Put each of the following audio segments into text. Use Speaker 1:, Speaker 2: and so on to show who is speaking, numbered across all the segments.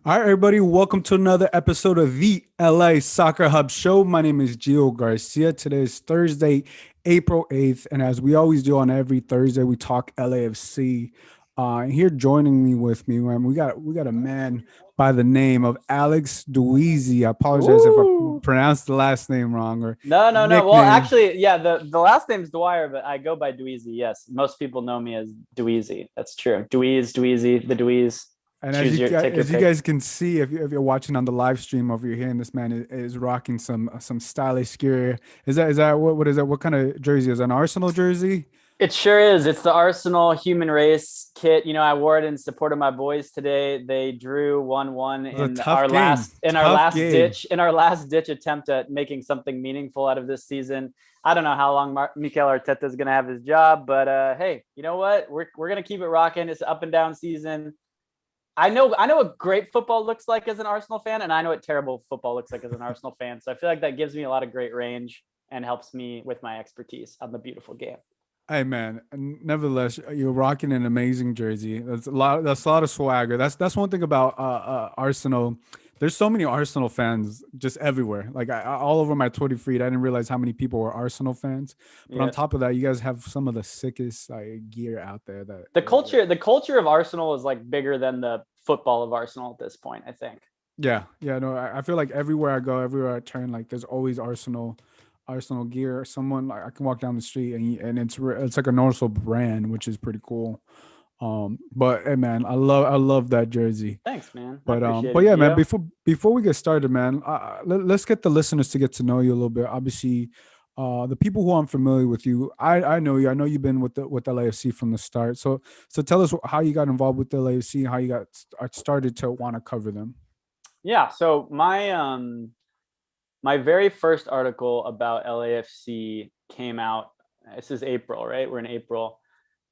Speaker 1: All right, everybody, welcome to another episode of the LA Soccer Hub Show. My name is Gio Garcia. Today is Thursday, April 8th. And as we always do on every Thursday, we talk LAFC. And here joining me with me, man, we got a man by the name of Alex Duizy. I apologize if I
Speaker 2: Ooh.
Speaker 1: pronounced the last name wrong or
Speaker 2: No, no, no. Well,
Speaker 1: nickname.
Speaker 2: actually, yeah, the last name's Dwyer, but I go by Dweezy. Yes. Most people know me as Dweezy. That's true. Dweezy, the Dweez.
Speaker 1: And
Speaker 2: Take your
Speaker 1: as you
Speaker 2: pick.
Speaker 1: guys can see, if you're watching on the live stream over here, and this man is rocking some stylish gear. Is that what is that? What kind of jersey is that? An Arsenal jersey?
Speaker 2: It sure is. It's the Arsenal human race kit. I wore it in support of my boys today. They drew 1-1
Speaker 1: It was a tough game.
Speaker 2: in
Speaker 1: Tough game.
Speaker 2: our last ditch attempt at making something meaningful out of this season. I don't know how long Mikel Arteta is going to have his job, but hey, you know what? We're going to keep it rocking. It's an up and down season. I know what great football looks like as an Arsenal fan, and I know what terrible football looks like as an Arsenal fan. So I feel like that gives me a lot of great range and helps me with my expertise on the beautiful game.
Speaker 1: Hey man, nevertheless, you're rocking an amazing jersey. That's a lot. That's a lot of swagger. That's one thing about Arsenal. There's so many Arsenal fans just everywhere. Like all over my Twitter feed, I didn't realize how many people were Arsenal fans. But on
Speaker 2: Yeah.
Speaker 1: top of that, you guys have some of the sickest gear out there.
Speaker 2: The culture of Arsenal is like bigger than the football of Arsenal at this point, I think.
Speaker 1: Yeah, yeah. No, I feel like everywhere I go, everywhere I turn, like there's always Arsenal gear. Someone like I can walk down the street and it's like an Arsenal brand, which is pretty cool. But hey, man, I love that jersey.
Speaker 2: Thanks, man. I
Speaker 1: But
Speaker 2: appreciate
Speaker 1: but
Speaker 2: it,
Speaker 1: yeah, man.
Speaker 2: Gio.
Speaker 1: Before we get started, man, let's get the listeners to get to know you a little bit. Obviously, the people who aren't familiar with you, I know you. I know you've been with LAFC from the start. So tell us how you got involved with the LAFC, how you got started to want to cover them.
Speaker 2: Yeah. So my very first article about LAFC came out. This is April, right? We're in April.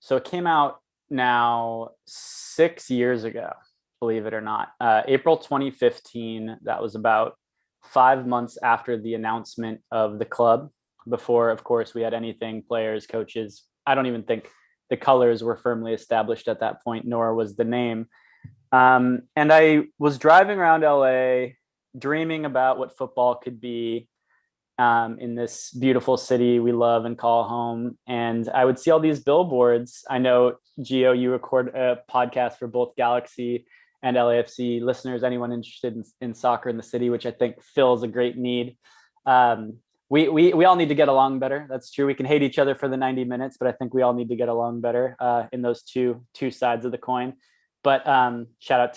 Speaker 2: So it came out now 6 years ago, believe it or not. April 2015. That was about 5 months after the announcement of the club. Before, of course, we had anything, players, coaches. I don't even think the colors were firmly established at that point, nor was the name. And I was driving around LA, dreaming about what football could be in this beautiful city we love and call home. And I would see all these billboards. I know, Gio, you record a podcast for both Galaxy and LAFC listeners, anyone interested in soccer in the city, which I think fills a great need. Um, we all need to get along better. That's true. We can hate each other for the 90 minutes, but I think we all need to get along better in those two sides of the coin. But shout out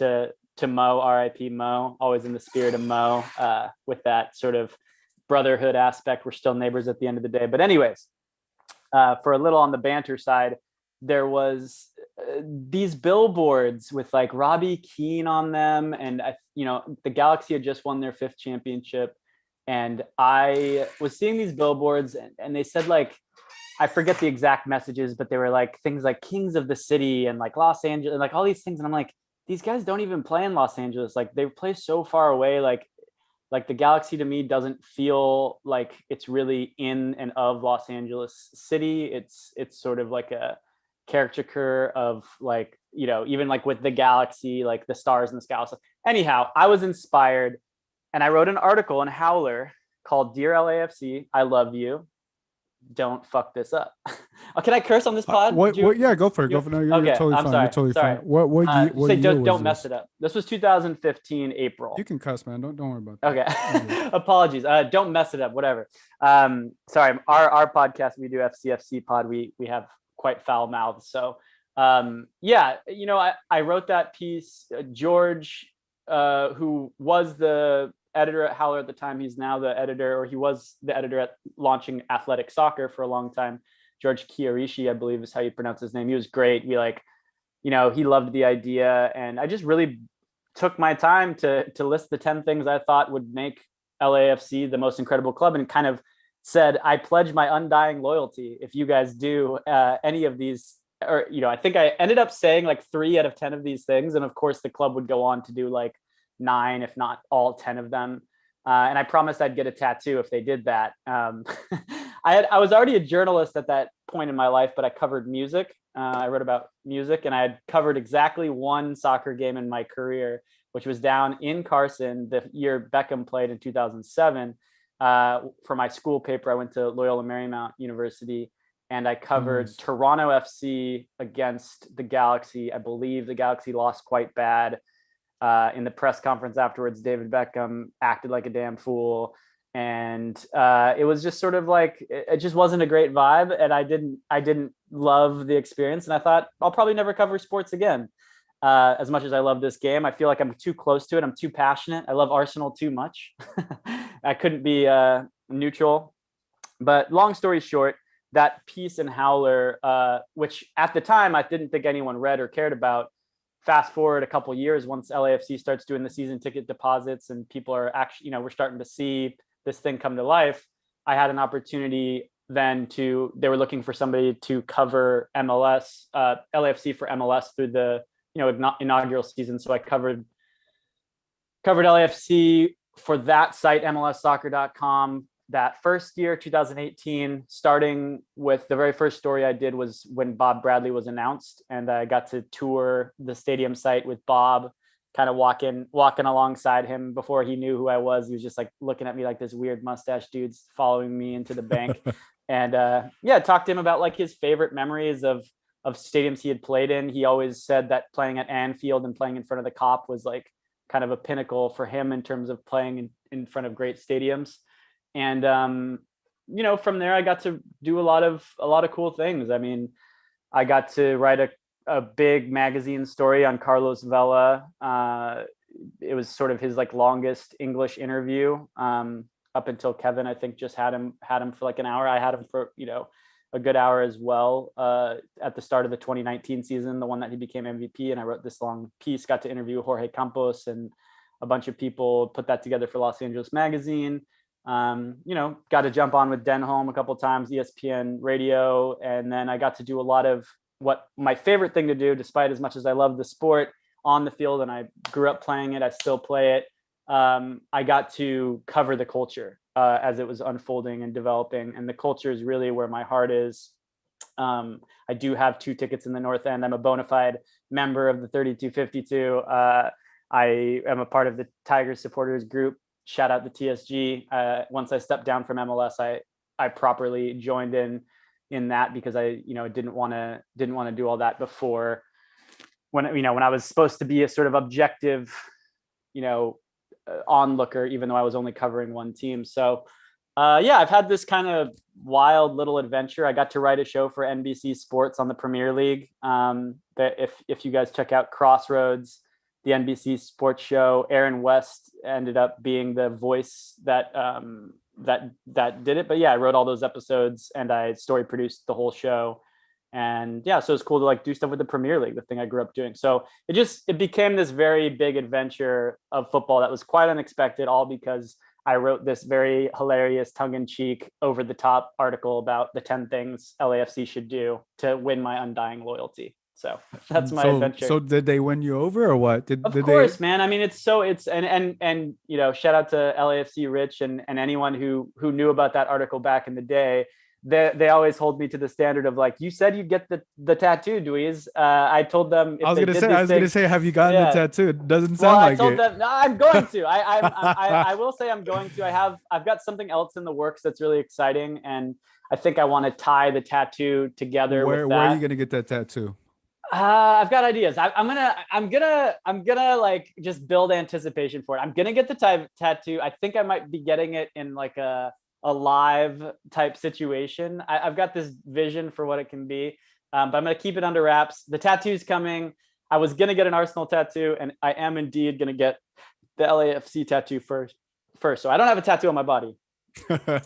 Speaker 2: to Mo, R.I.P. Mo, always in the spirit of Mo with that sort of brotherhood aspect. We're still neighbors at the end of the day. But anyways, for a little on the banter side, there was these billboards with like Robbie Keane on them, and the Galaxy had just won their fifth championship, and I was seeing these billboards, and they said like, I forget the exact messages, but they were like things like Kings of the City and like Los Angeles and like all these things. And I'm like, these guys don't even play in Los Angeles. Like they play so far away. Like the Galaxy to me doesn't feel like it's really in and of Los Angeles City. It's sort of like a caricature of like, even like with the Galaxy, like the stars in the sky. Anyhow, I was inspired and I wrote an article in Howler called Dear LAFC, I love you. Don't fuck this up. Oh, can I curse on this pod?
Speaker 1: What? Yeah, go for it. Go for it. No, you're
Speaker 2: Okay,
Speaker 1: totally
Speaker 2: I'm
Speaker 1: fine. You're
Speaker 2: sorry.
Speaker 1: totally fine.
Speaker 2: Sorry.
Speaker 1: What
Speaker 2: Say
Speaker 1: year was
Speaker 2: don't mess
Speaker 1: this?
Speaker 2: it up. This was 2015
Speaker 1: You
Speaker 2: April.
Speaker 1: can cuss, man. Don't worry about that.
Speaker 2: Okay.
Speaker 1: You're good.
Speaker 2: Apologies. Don't mess it up. Whatever. Sorry. Our podcast, we do FCFC pod. We have quite foul mouths. So yeah, I wrote that piece. George, who was the editor at Howler at the time, he's now the editor, or he was the editor at Launching Athletic Soccer for a long time. George Chiarishi, I believe is how you pronounce his name. He was great. He loved the idea, and I just really took my time to list the 10 things I thought would make LAFC the most incredible club, and kind of said, I pledge my undying loyalty if you guys do any of these. Or I think I ended up saying like 3 out of 10 of these things, and of course the club would go on to do like 9, if not all 10 of them. And I promised I'd get a tattoo if they did that. I was already a journalist at that point in my life, but I covered music. I wrote about music, and I had covered exactly one soccer game in my career, which was down in Carson the year Beckham played in 2007. For my school paper, I went to Loyola Marymount University, and I covered
Speaker 1: Nice.
Speaker 2: Toronto FC against the Galaxy. I believe the Galaxy lost quite bad. In the press conference afterwards, David Beckham acted like a damn fool, and it was just sort of like it just wasn't a great vibe, and I didn't love the experience, and I thought I'll probably never cover sports again. As much as I love this game, I feel like I'm too close to it. I'm too passionate. I love Arsenal too much. I couldn't be neutral. But long story short, that piece in Howler, which at the time I didn't think anyone read or cared about. Fast forward a couple years, once LAFC starts doing the season ticket deposits and people are actually, we're starting to see this thing come to life. I had an opportunity then they were looking for somebody to cover MLS, LAFC for MLS through the inaugural season. So I covered LAFC for that site, MLSsoccer.com. That first year, 2018, starting with the very first story I did was when Bob Bradley was announced, and I got to tour the stadium site with Bob, kind of walking alongside him before he knew who I was. He was just like looking at me like this weird mustache dude's following me into the bank. And talked to him about like his favorite memories of stadiums he had played in. He always said that playing at Anfield and playing in front of the Cop was like kind of a pinnacle for him in terms of playing in front of great stadiums. And from there I got to do a lot of cool things. I mean, I got to write a big magazine story on Carlos Vela. It was sort of his like longest English interview, up until Kevin, I think, just had him for like an hour. I had him for a good hour as well, at the start of the 2019 season, the one that he became MVP. And I wrote this long piece, got to interview Jorge Campos and a bunch of people, put that together for Los Angeles Magazine. Got to jump on with Denholm a couple of times, ESPN radio. And then I got to do a lot of what my favorite thing to do, despite as much as I love the sport on the field and I grew up playing it, I still play it. I got to cover the culture as it was unfolding and developing. And the culture is really where my heart is. I do have 2 tickets in the North End. I'm a bona fide member of the 3252. I am a part of the Tigers supporters group. Shout out the TSG. Once I stepped down from MLS, I properly joined in that because I didn't want to do all that before, when I was supposed to be a sort of objective onlooker, even though I was only covering one team. So I've had this kind of wild little adventure. I got to write a show for NBC Sports on the Premier League. That if you guys check out Crossroads, the NBC Sports show, Aaron West ended up being the voice that did it. But yeah, I wrote all those episodes and I story produced the whole show. And so it's cool to like do stuff with the Premier League, the thing I grew up doing. So it became this very big adventure of football that was quite unexpected, all because I wrote this very hilarious, tongue-in-cheek, over-the-top article about the 10 things LAFC should do to win my undying loyalty. So that's my adventure.
Speaker 1: So did they win you over or what?
Speaker 2: Of course, man. I mean, it's and shout out to LAFC Rich and anyone who knew about that article back in the day. They always hold me to the standard of like, you said you get the tattoo, Dweez. I told them if
Speaker 1: I was gonna say, have you gotten the tattoo? It doesn't sound like it.
Speaker 2: I told them, no, I'm going to. I will say I'm going to. I've got something else in the works that's really exciting, and I think I want to tie the tattoo together with that.
Speaker 1: Where are you gonna get that tattoo?
Speaker 2: I've got ideas. I'm gonna like just build anticipation for it. I'm gonna get the tattoo. I think I might be getting it in like a live type situation. I've got this vision for what it can be, but I'm gonna keep it under wraps. The tattoo's coming. I was gonna get an Arsenal tattoo, and I am indeed gonna get the LAFC tattoo first. So I don't have a tattoo on my body,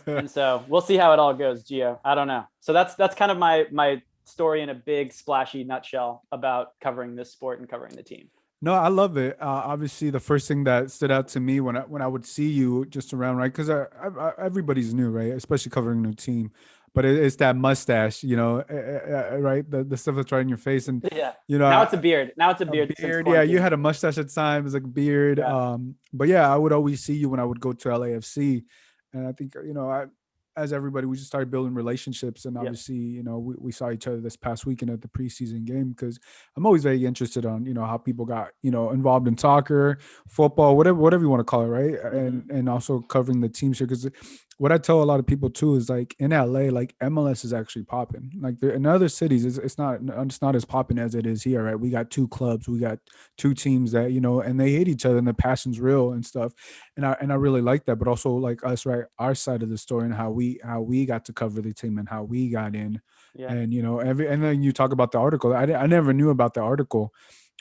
Speaker 2: and so we'll see how it all goes, Gio. I don't know. So that's kind of my story in a big splashy nutshell about covering this sport and covering the team.
Speaker 1: No, I love it. Obviously, the first thing that stood out to me when I would see you just around, right? Because everybody's new, right? Especially covering a new team, but it's that mustache, right? The stuff that's right in your face, and
Speaker 2: now it's a beard. Now it's a beard.
Speaker 1: Yeah, you had a mustache at times, like a beard.
Speaker 2: Yeah.
Speaker 1: But yeah, I would always see you when I would go to LAFC, and I think as everybody, we just started building relationships, and
Speaker 2: Yep.
Speaker 1: obviously, we saw each other this past weekend at the preseason game because I'm always very interested on how people got involved in soccer, football, whatever you want to call it, right?
Speaker 2: Hmm.
Speaker 1: And also covering the teams here because what I tell a lot of people too is like in LA, like MLS is actually popping. Like in other cities, it's not as popping as it is here, right? We got two clubs, we got two teams that and they hate each other, and the passion's real and stuff. And I really like that, but also like us, right? Our side of the story and how we got to cover the team and how we got in,
Speaker 2: Yeah.
Speaker 1: and and then you talk about the article. I never knew about the article,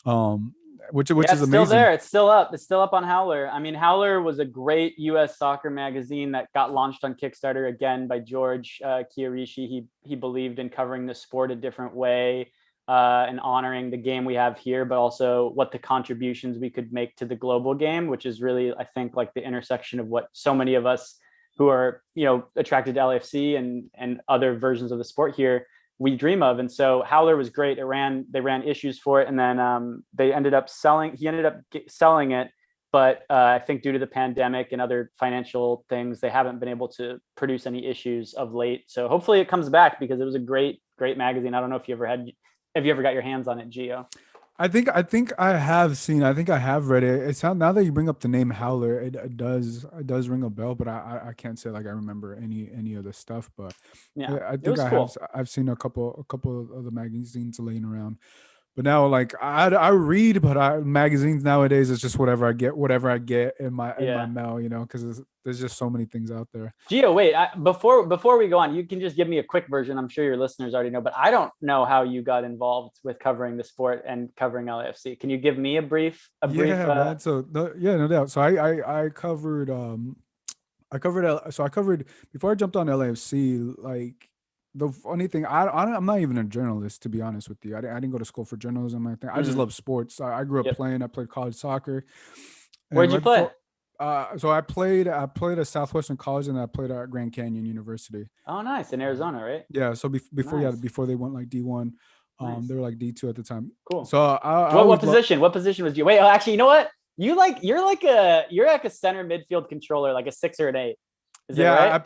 Speaker 1: um, which
Speaker 2: Yeah,
Speaker 1: is
Speaker 2: it's still
Speaker 1: amazing.
Speaker 2: there. It's still up. It's still up on Howler. I mean, Howler was a great U.S. soccer magazine that got launched on Kickstarter again by George Chiarishi. He believed in covering the sport a different way and honoring the game we have here, but also what the contributions we could make to the global game, which is really, I think, like the intersection of what so many of us who are attracted to LAFC and other versions of the sport here we dream of. And so Howler was great. They ran issues for it, and then they ended up selling. He ended up selling it, but I think due to the pandemic and other financial things, they haven't been able to produce any issues of late. So hopefully it comes back because it was a great magazine. I don't know if you ever had, have you ever got your hands on it, Gio?
Speaker 1: I think I have seen. I think I have read it. It's now that you bring up the name Howler, it does ring a bell, but I can't say like I remember any of the stuff. But
Speaker 2: Yeah,
Speaker 1: I
Speaker 2: it
Speaker 1: think
Speaker 2: was
Speaker 1: I have.
Speaker 2: cool.
Speaker 1: I've seen a couple of the magazines laying around. But now, like I read, but magazines nowadays is just whatever I get in my
Speaker 2: Yeah.
Speaker 1: mail, because there's just so many things out there.
Speaker 2: Gio, wait, before we go on, you can just give me a quick version. I'm sure your listeners already know, but I don't know how you got involved with covering the sport and covering LAFC. Can you give me a brief
Speaker 1: Yeah, man. So yeah, no doubt. So I covered so I covered before I jumped on LAFC. Like the funny thing, I'm not even a journalist, to be honest with you. I didn't go to school for journalism or anything. I just
Speaker 2: Mhm.
Speaker 1: love sports. I grew up
Speaker 2: Yep.
Speaker 1: playing. I played college soccer, and
Speaker 2: Where'd you
Speaker 1: right
Speaker 2: play?
Speaker 1: before, so I played at Southwestern College, and I played at Grand Canyon University.
Speaker 2: Oh, nice. In
Speaker 1: Um,
Speaker 2: Arizona, right?
Speaker 1: yeah, so before, yeah,
Speaker 2: Nice.
Speaker 1: before they went like D1, they
Speaker 2: Nice.
Speaker 1: were like D2 at the time.
Speaker 2: Cool.
Speaker 1: So I
Speaker 2: What
Speaker 1: always love.
Speaker 2: position? What position was you? Wait, oh, actually, you know what? You're like a center midfield controller, like a 6 or an 8. Is that right?
Speaker 1: I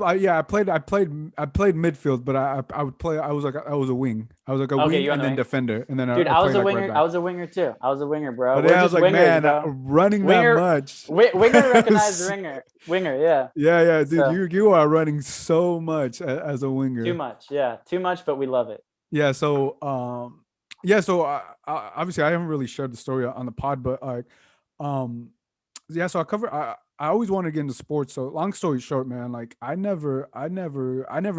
Speaker 1: played midfield, but I would play. I was a wing. I was like a
Speaker 2: Okay,
Speaker 1: wing
Speaker 2: you're on
Speaker 1: and
Speaker 2: the
Speaker 1: then
Speaker 2: wing.
Speaker 1: defender, and then
Speaker 2: Dude,
Speaker 1: I
Speaker 2: I was
Speaker 1: played
Speaker 2: a
Speaker 1: like right
Speaker 2: winger. I
Speaker 1: back.
Speaker 2: was a winger too. I was a winger, bro.
Speaker 1: But
Speaker 2: We're
Speaker 1: then I was
Speaker 2: just
Speaker 1: like,
Speaker 2: wingers,
Speaker 1: man,
Speaker 2: bro.
Speaker 1: running that
Speaker 2: Winger,
Speaker 1: much.
Speaker 2: winger recognized ringer. Winger, yeah.
Speaker 1: Yeah, yeah, dude,
Speaker 2: So
Speaker 1: you are running so much as a
Speaker 2: too
Speaker 1: winger.
Speaker 2: much, yeah, too much, but we love it.
Speaker 1: Yeah, so obviously I haven't really shared the story on the pod, but like, um, yeah, so I always wanted to get into sports. So long story short, man, like I never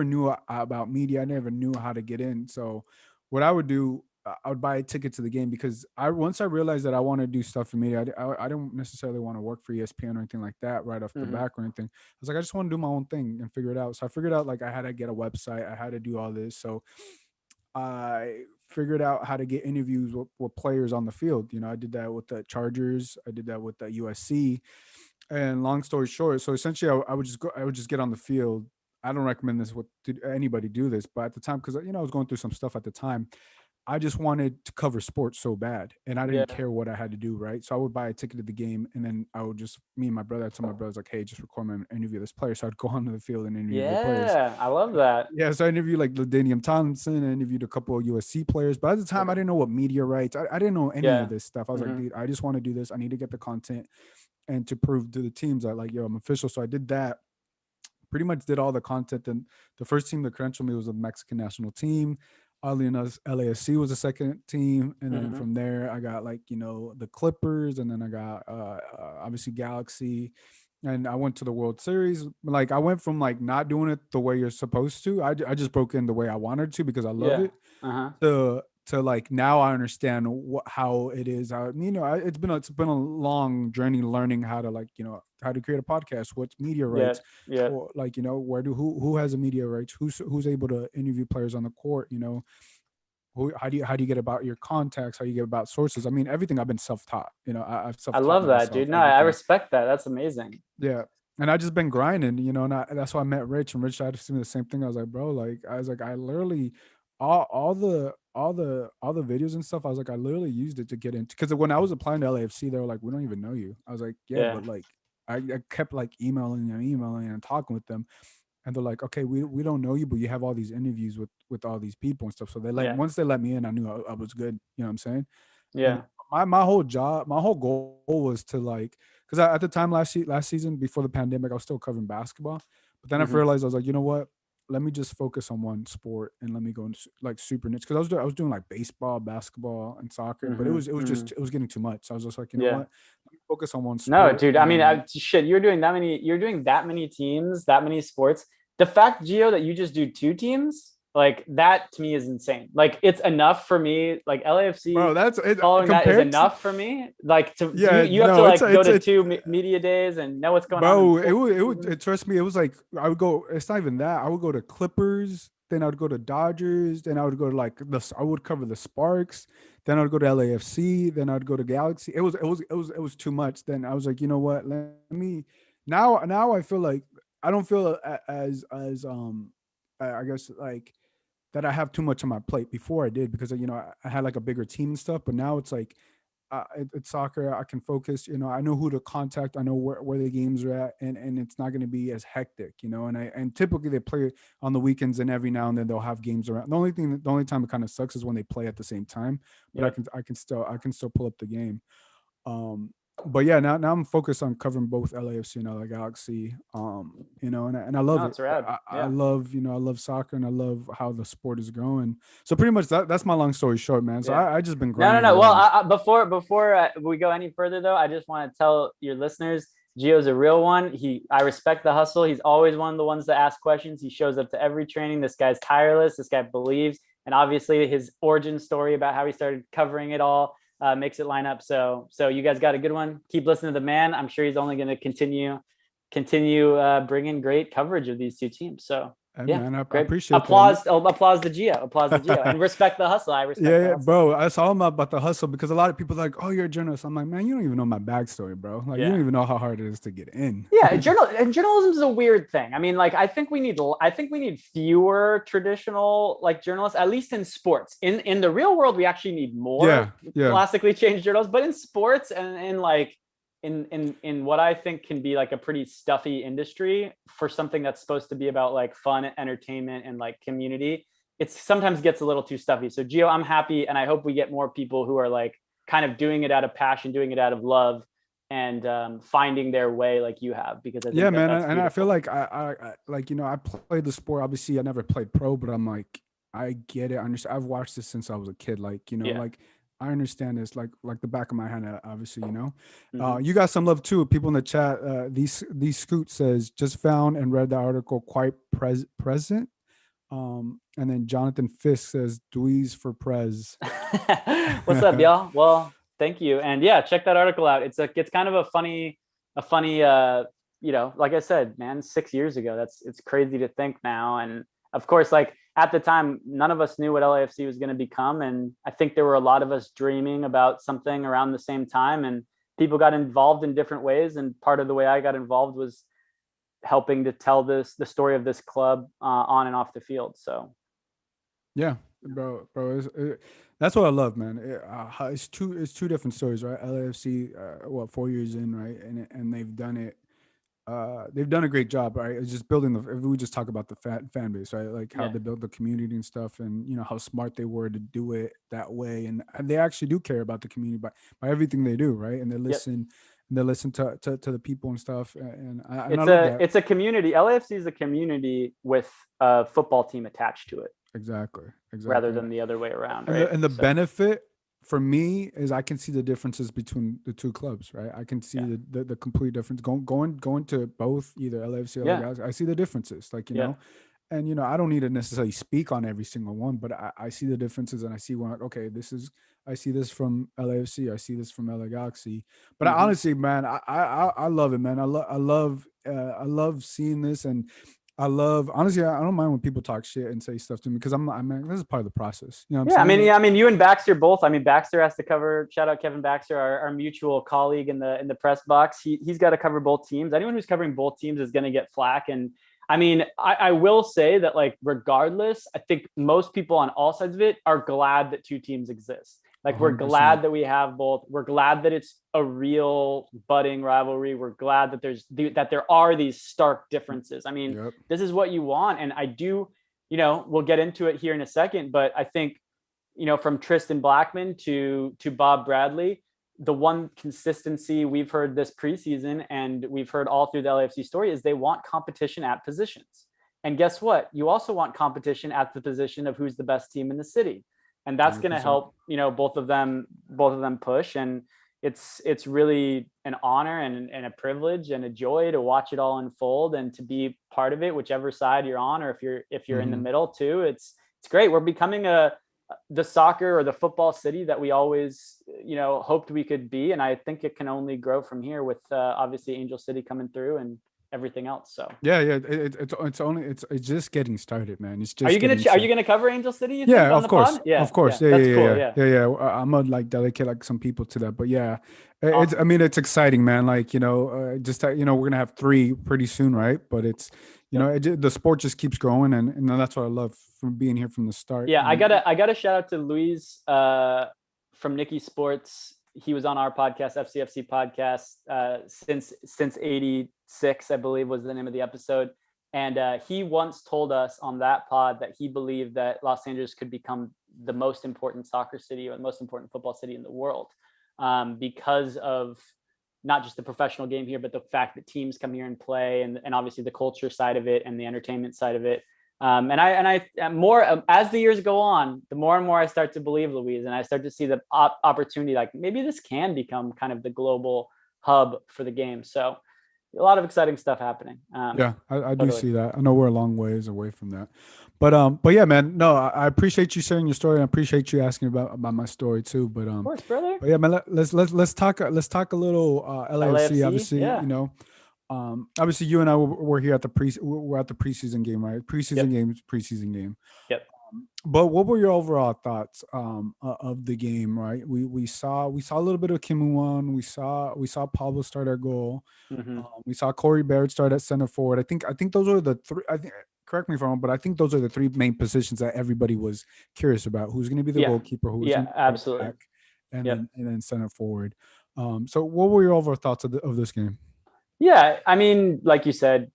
Speaker 1: knew about media. I never knew how to get in. So what I would do, I would buy a ticket to the game because once I realized that I want to do stuff in media, I don't necessarily want to work for ESPN or anything like that right off the
Speaker 2: Hmm.
Speaker 1: back or anything. I was like, I just want to do my own thing and figure it out. So I figured out like I had to get a website, I had to do all this. So I figured out how to get interviews with players on the field. I did that with the Chargers. I did that with the USC. And long story short, so essentially, I would just get on the field. I don't recommend this with anybody do this, but at the time, because I was going through some stuff at the time, I just wanted to cover sports so bad, and I didn't
Speaker 2: Yeah,
Speaker 1: care what I had to do, right? So I would buy a ticket to the game, and then I would just me and my brother. I told my brothers like, "Hey, just record me and interview this player." So I'd go onto the field and interview the players.
Speaker 2: yeah, I love that.
Speaker 1: Yeah, so I interviewed like Ladainium Tomlinson. I interviewed a couple of USC players, but at the time, I
Speaker 2: Okay.
Speaker 1: didn't know what media rights. I didn't know any of
Speaker 2: Yeah.
Speaker 1: this stuff. I was like,
Speaker 2: Hmm.
Speaker 1: dude, I just want to do this. I need to get the content and to prove to the teams that like, yo, I'm official. So I did that. Pretty much did all the content. And the first team to credential me was the Mexican national team. Oddly enough, LASC was the second team, and then
Speaker 2: Hmm.
Speaker 1: from there I got like the Clippers, and then I got obviously Galaxy, and I went to the World Series. Like I went from like not doing it the way you're supposed to. I just broke in the way I wanted to because I love
Speaker 2: Yeah.
Speaker 1: it
Speaker 2: Uh-huh.
Speaker 1: to like now I understand how it is. It's been a long journey learning how to like how to create a podcast, what's media
Speaker 2: Yeah.
Speaker 1: rights,
Speaker 2: Yeah.
Speaker 1: or like where do who has a media rights, who's able to interview players on the court, how do you get about your contacts, how you get about sources. I mean everything I've been self-taught. I've
Speaker 2: I
Speaker 1: self-taught
Speaker 2: love that,
Speaker 1: myself
Speaker 2: dude. No, I
Speaker 1: everything.
Speaker 2: respect that. That's amazing.
Speaker 1: Yeah. And I just been grinding, and that's why I met Rich, and Rich had to see me the same thing. I was like, bro, like I was like, I literally all the videos and stuff. I was like, I literally used it to get into because when I was applying to LAFC, they were like, we don't even know you. I was like, yeah,
Speaker 2: Yeah.
Speaker 1: but like I kept like emailing and talking with them. and they're like, okay, we don't know you, but you have all these interviews with all these people and stuff. So
Speaker 2: Yeah.
Speaker 1: once they let me in, I knew I was good. You know what I'm saying? And
Speaker 2: Yeah.
Speaker 1: my whole job, my whole goal was to like, because at the time last season before the pandemic, I was still covering basketball, but then I
Speaker 2: Hmm.
Speaker 1: realized I was like, you know what? Let me just focus on one sport and let me go into like super niche because I was doing like baseball, basketball, and soccer, but
Speaker 2: Hmm. Hmm.
Speaker 1: it was getting too much. So I was just like, you know
Speaker 2: Yeah.
Speaker 1: what? Let me focus on one
Speaker 2: No,
Speaker 1: sport
Speaker 2: dude. I mean,
Speaker 1: and
Speaker 2: shit. You're doing that many teams, that many sports. The fact, Gio, that you just do two teams, like that to me is insane. Like it's enough for me. Like
Speaker 1: bro,
Speaker 2: LAFC
Speaker 1: that's it
Speaker 2: following that is
Speaker 1: compared to
Speaker 2: enough for me. Like to
Speaker 1: yeah,
Speaker 2: you have to
Speaker 1: no,
Speaker 2: like go to
Speaker 1: it's
Speaker 2: two media days and know what's going on in
Speaker 1: bro,
Speaker 2: football
Speaker 1: it would
Speaker 2: season.
Speaker 1: trust me. It was like I would go. It's not even that. I would go to Clippers, then I would go to Dodgers, then I would go to like I would cover the Sparks, then I would go to LAFC, then I'd go to Galaxy. It was too much. Then I was like, you know what? Let me now. I feel like I don't feel as I guess like that I have too much on my plate. Before I did because I had like a bigger team and stuff, but now it's like it's soccer. I can focus. I know who to contact. I know where the games are at, and it's not going to be as hectic. And typically they play on the weekends, and every now and then they'll have games around. The only time it kind of sucks is when they play at the same time. But
Speaker 2: Yep.
Speaker 1: I can still pull up the game. Um, but yeah, now I'm focused on covering both LAFC and LA Galaxy. And I love
Speaker 2: No,
Speaker 1: it.
Speaker 2: it's rad.
Speaker 1: I
Speaker 2: Yeah.
Speaker 1: love I love soccer and I love how the sport is growing. So pretty much that's my long story short, man. So
Speaker 2: Yeah.
Speaker 1: I just been
Speaker 2: No, no,
Speaker 1: grinding
Speaker 2: no. Well,
Speaker 1: away.
Speaker 2: before we go any further, though, I just want to tell your listeners, Gio's a real one. I respect the hustle. He's always one of the ones that ask questions. He shows up to every training. This guy's tireless. This guy believes, and obviously his origin story about how he started covering it all makes it line up. So you guys got a good one. Keep listening to the man. I'm sure he's only going to continue bringing great coverage of these two teams. So
Speaker 1: Hey,
Speaker 2: yeah,
Speaker 1: man, I
Speaker 2: great.
Speaker 1: appreciate that.
Speaker 2: Applause to Gio. Applause to Gio, and respect the hustle. I respect the
Speaker 1: Yeah,
Speaker 2: hustle.
Speaker 1: bro. That's all about the hustle because a lot of people are like, oh, you're a journalist. I'm like, man, you don't even know my backstory, bro. Like, you don't
Speaker 2: Yeah.
Speaker 1: even know how hard it is to get in.
Speaker 2: Yeah, journalism is a weird thing. I mean, like I think we need fewer traditional like journalists, at least in sports. In the real world, we actually need more
Speaker 1: Yeah, yeah,
Speaker 2: classically trained journalists, but in sports and in like in what I think can be like a pretty stuffy industry for something that's supposed to be about like fun, entertainment, and like community, it sometimes gets a little too stuffy. So Gio, I'm happy, and I hope we get more people who are like kind of doing it out of passion, doing it out of love, and finding their way like you have, because I
Speaker 1: yeah,
Speaker 2: think that
Speaker 1: man.
Speaker 2: that's
Speaker 1: And I feel
Speaker 2: beautiful.
Speaker 1: like I like I played the sport. Obviously, I never played pro, but I'm like, I get it. I understand. I've watched this since I was a kid. Like,
Speaker 2: Yeah.
Speaker 1: like I understand this like the back of my hand. Obviously,
Speaker 2: Hmm.
Speaker 1: you got some love too. People in the chat. These Scoot says just found and read the article quite present. And then Jonathan Fisk says Dweez for Prez.
Speaker 2: What's up, y'all? Well, thank you, and yeah, check that article out. It's kind of a funny like I said, man, 6 years ago. It's crazy to think now, and of course, like at the time, none of us knew what LAFC was going to become, and I think there were a lot of us dreaming about something around the same time, and people got involved in different ways, and part of the way I got involved was helping to tell the story of this club on and off the field. So
Speaker 1: Yeah, bro, that's what I love, man. It's two different stories, right? LAFC, what 4 years in, right? And they've done it. They've done a great job, right? It's just building the. If we just talk about the fan base, right? Like how
Speaker 2: yeah,
Speaker 1: they built the community and stuff, and how smart they were to do it that way, and they actually do care about the community by everything they do, right? And they
Speaker 2: yep.
Speaker 1: listen, to the people and stuff, and I
Speaker 2: It's
Speaker 1: love
Speaker 2: a
Speaker 1: that.
Speaker 2: it's a community. LAFC is a community with a football team attached to it,
Speaker 1: Exactly,
Speaker 2: rather
Speaker 1: exactly.
Speaker 2: than the other way around,
Speaker 1: And
Speaker 2: right?
Speaker 1: the
Speaker 2: So
Speaker 1: benefit for me is I can see the differences between the two clubs, right? I can see
Speaker 2: yeah,
Speaker 1: the complete difference going to both either LAFC or LA
Speaker 2: yeah,
Speaker 1: Galaxy. I see the differences, like
Speaker 2: yeah.
Speaker 1: and I don't need to necessarily speak on every single one, but I see the differences and I see when like, okay, I see this from LAFC, I see this from LA Galaxy. But I
Speaker 2: Hmm.
Speaker 1: honestly, man, I love it, man. I love seeing this and I love honestly. I don't mind when people talk shit and say stuff to me because this is part of the process. You know what I'm
Speaker 2: Yeah, I
Speaker 1: saying?
Speaker 2: mean,
Speaker 1: Like,
Speaker 2: yeah, I mean, you and Baxter both. I mean, Baxter has to cover. Shout out Kevin Baxter, our mutual colleague in the press box. He's got to cover both teams. Anyone who's covering both teams is going to get flack. And I mean, I will say that like regardless, I think most people on all sides of it are glad that two teams exist. Like, we're
Speaker 1: 100%.
Speaker 2: glad that we have both. We're glad that it's a real budding rivalry. We're glad that there are these stark differences. I mean,
Speaker 1: Yep.
Speaker 2: this is what you want. And I do, we'll get into it here in a second, but I think, from Tristan Blackman to Bob Bradley, the one consistency we've heard this preseason and we've heard all through the LAFC story is they want competition at positions. And guess what? You also want competition at the position of who's the best team in the city. And that's going to
Speaker 1: 100%.
Speaker 2: help, both of them push. And it's really an honor and a privilege and a joy to watch it all unfold and to be part of it, whichever side you're on, or if you're in the middle too. It's great. We're becoming the soccer or the football city that we always, hoped we could be. And I think it can only grow from here with obviously Angel City coming through and everything else. So
Speaker 1: it's just getting started, man. It's just
Speaker 2: are you gonna cover Angel City? You
Speaker 1: yeah,
Speaker 2: think, on
Speaker 1: of
Speaker 2: the
Speaker 1: course,
Speaker 2: pod? Yeah,
Speaker 1: of course.
Speaker 2: that's cool. Yeah.
Speaker 1: I'm not like delicate like some people to that, but yeah,
Speaker 2: Awesome.
Speaker 1: I mean, it's exciting, man. Like, we're gonna have 3 pretty soon, right? But it's the sport just keeps growing, and that's what I love from being here from the start.
Speaker 2: Yeah, I gotta shout out to Luis from Nikki Sports. He was on our podcast, FCFC podcast, since '86, I believe was the name of the episode. And he once told us on that pod that he believed that Los Angeles could become the most important soccer city or the most important football city in the world, because of not just the professional game here, but the fact that teams come here and play, and obviously the culture side of it and the entertainment side of it. And I more as the years go on, the more and more I start to believe, Louise, and I start to see the opportunity, like maybe this can become kind of the global hub for the game. So a lot of exciting stuff happening.
Speaker 1: Yeah, I do
Speaker 2: Totally.
Speaker 1: see that. I know we're a long ways away from that, but yeah, man. No, I appreciate you sharing your story. And I appreciate you asking about my story too.
Speaker 2: Of course, brother.
Speaker 1: But yeah, man. Let's talk a little LAFC.
Speaker 2: LAFC,
Speaker 1: Obviously,
Speaker 2: yeah.
Speaker 1: obviously you and I were here at we're at the preseason game, right?
Speaker 2: Yep.
Speaker 1: Preseason game.
Speaker 2: Yep.
Speaker 1: But what were your overall thoughts of the game? Right, we saw a little bit of Kim Won. We saw Pablo start our goal.
Speaker 2: Mm-hmm.
Speaker 1: We saw Corey Baird start at center forward. I think those are the 3. I think, correct me if I'm wrong, but I think those are the 3 main positions that everybody was curious about. Who's going to be the goalkeeper? Who's going to be
Speaker 2: absolutely.
Speaker 1: back, and
Speaker 2: Yep.
Speaker 1: then center forward. So what were your overall thoughts of this game?
Speaker 2: Yeah, I mean, like you said,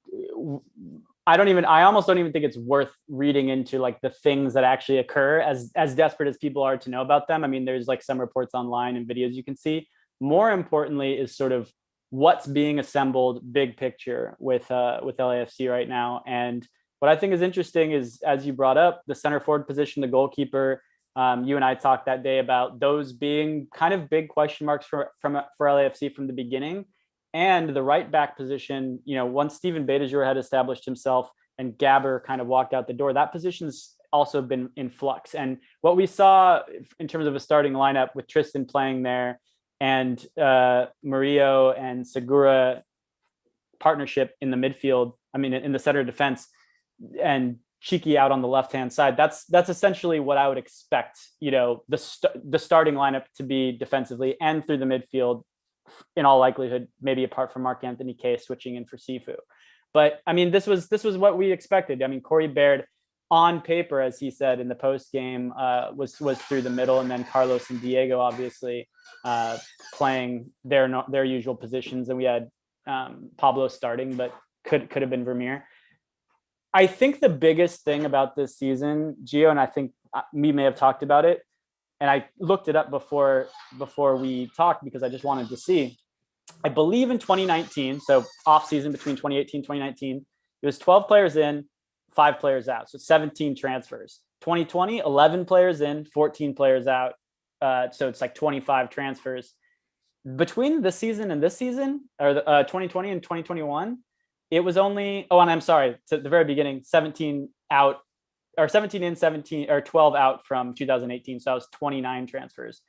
Speaker 2: I almost don't even think it's worth reading into like the things that actually occur, as desperate as people are to know about them. I mean, there's like some reports online and videos you can see. More importantly is sort of what's being assembled big picture with LAFC right now. And what I think is interesting is, as you brought up, the center forward position, the goalkeeper. You and I talked that day about those being kind of big question marks for LAFC from the beginning. And the right back position, once Steven Beitashour had established himself and Gabber kind of walked out the door, that position's also been in flux. And what we saw in terms of a starting lineup with Tristan playing there and Murillo and Segura partnership in the midfield, in the center defense, and Cheeky out on the left-hand side, that's essentially what I would expect, the starting lineup to be defensively and through the midfield, in all likelihood, maybe apart from Mark Anthony Kaye switching in for Sifu. But this was what we expected. Corey Baird on paper, as he said in the post game, was through the middle, and then Carlos and Diego obviously playing their usual positions, and we had Pablo starting, but could have been Vermeer. I think the biggest thing about this season, Gio, and I think we may have talked about it, and I looked it up before we talked because I just wanted to see. I believe in 2019, so off season between 2018 and 2019, it was 12 players in, 5 players out, so 17 transfers. 2020, 11 players in, 14 players out, so it's like 25 transfers. Between this season and this season, or 2020 and 2021, it was only, and I'm sorry, to the very beginning, 17 out, or 17 in, 17 or 12 out from 2018. So that was 29 transfers.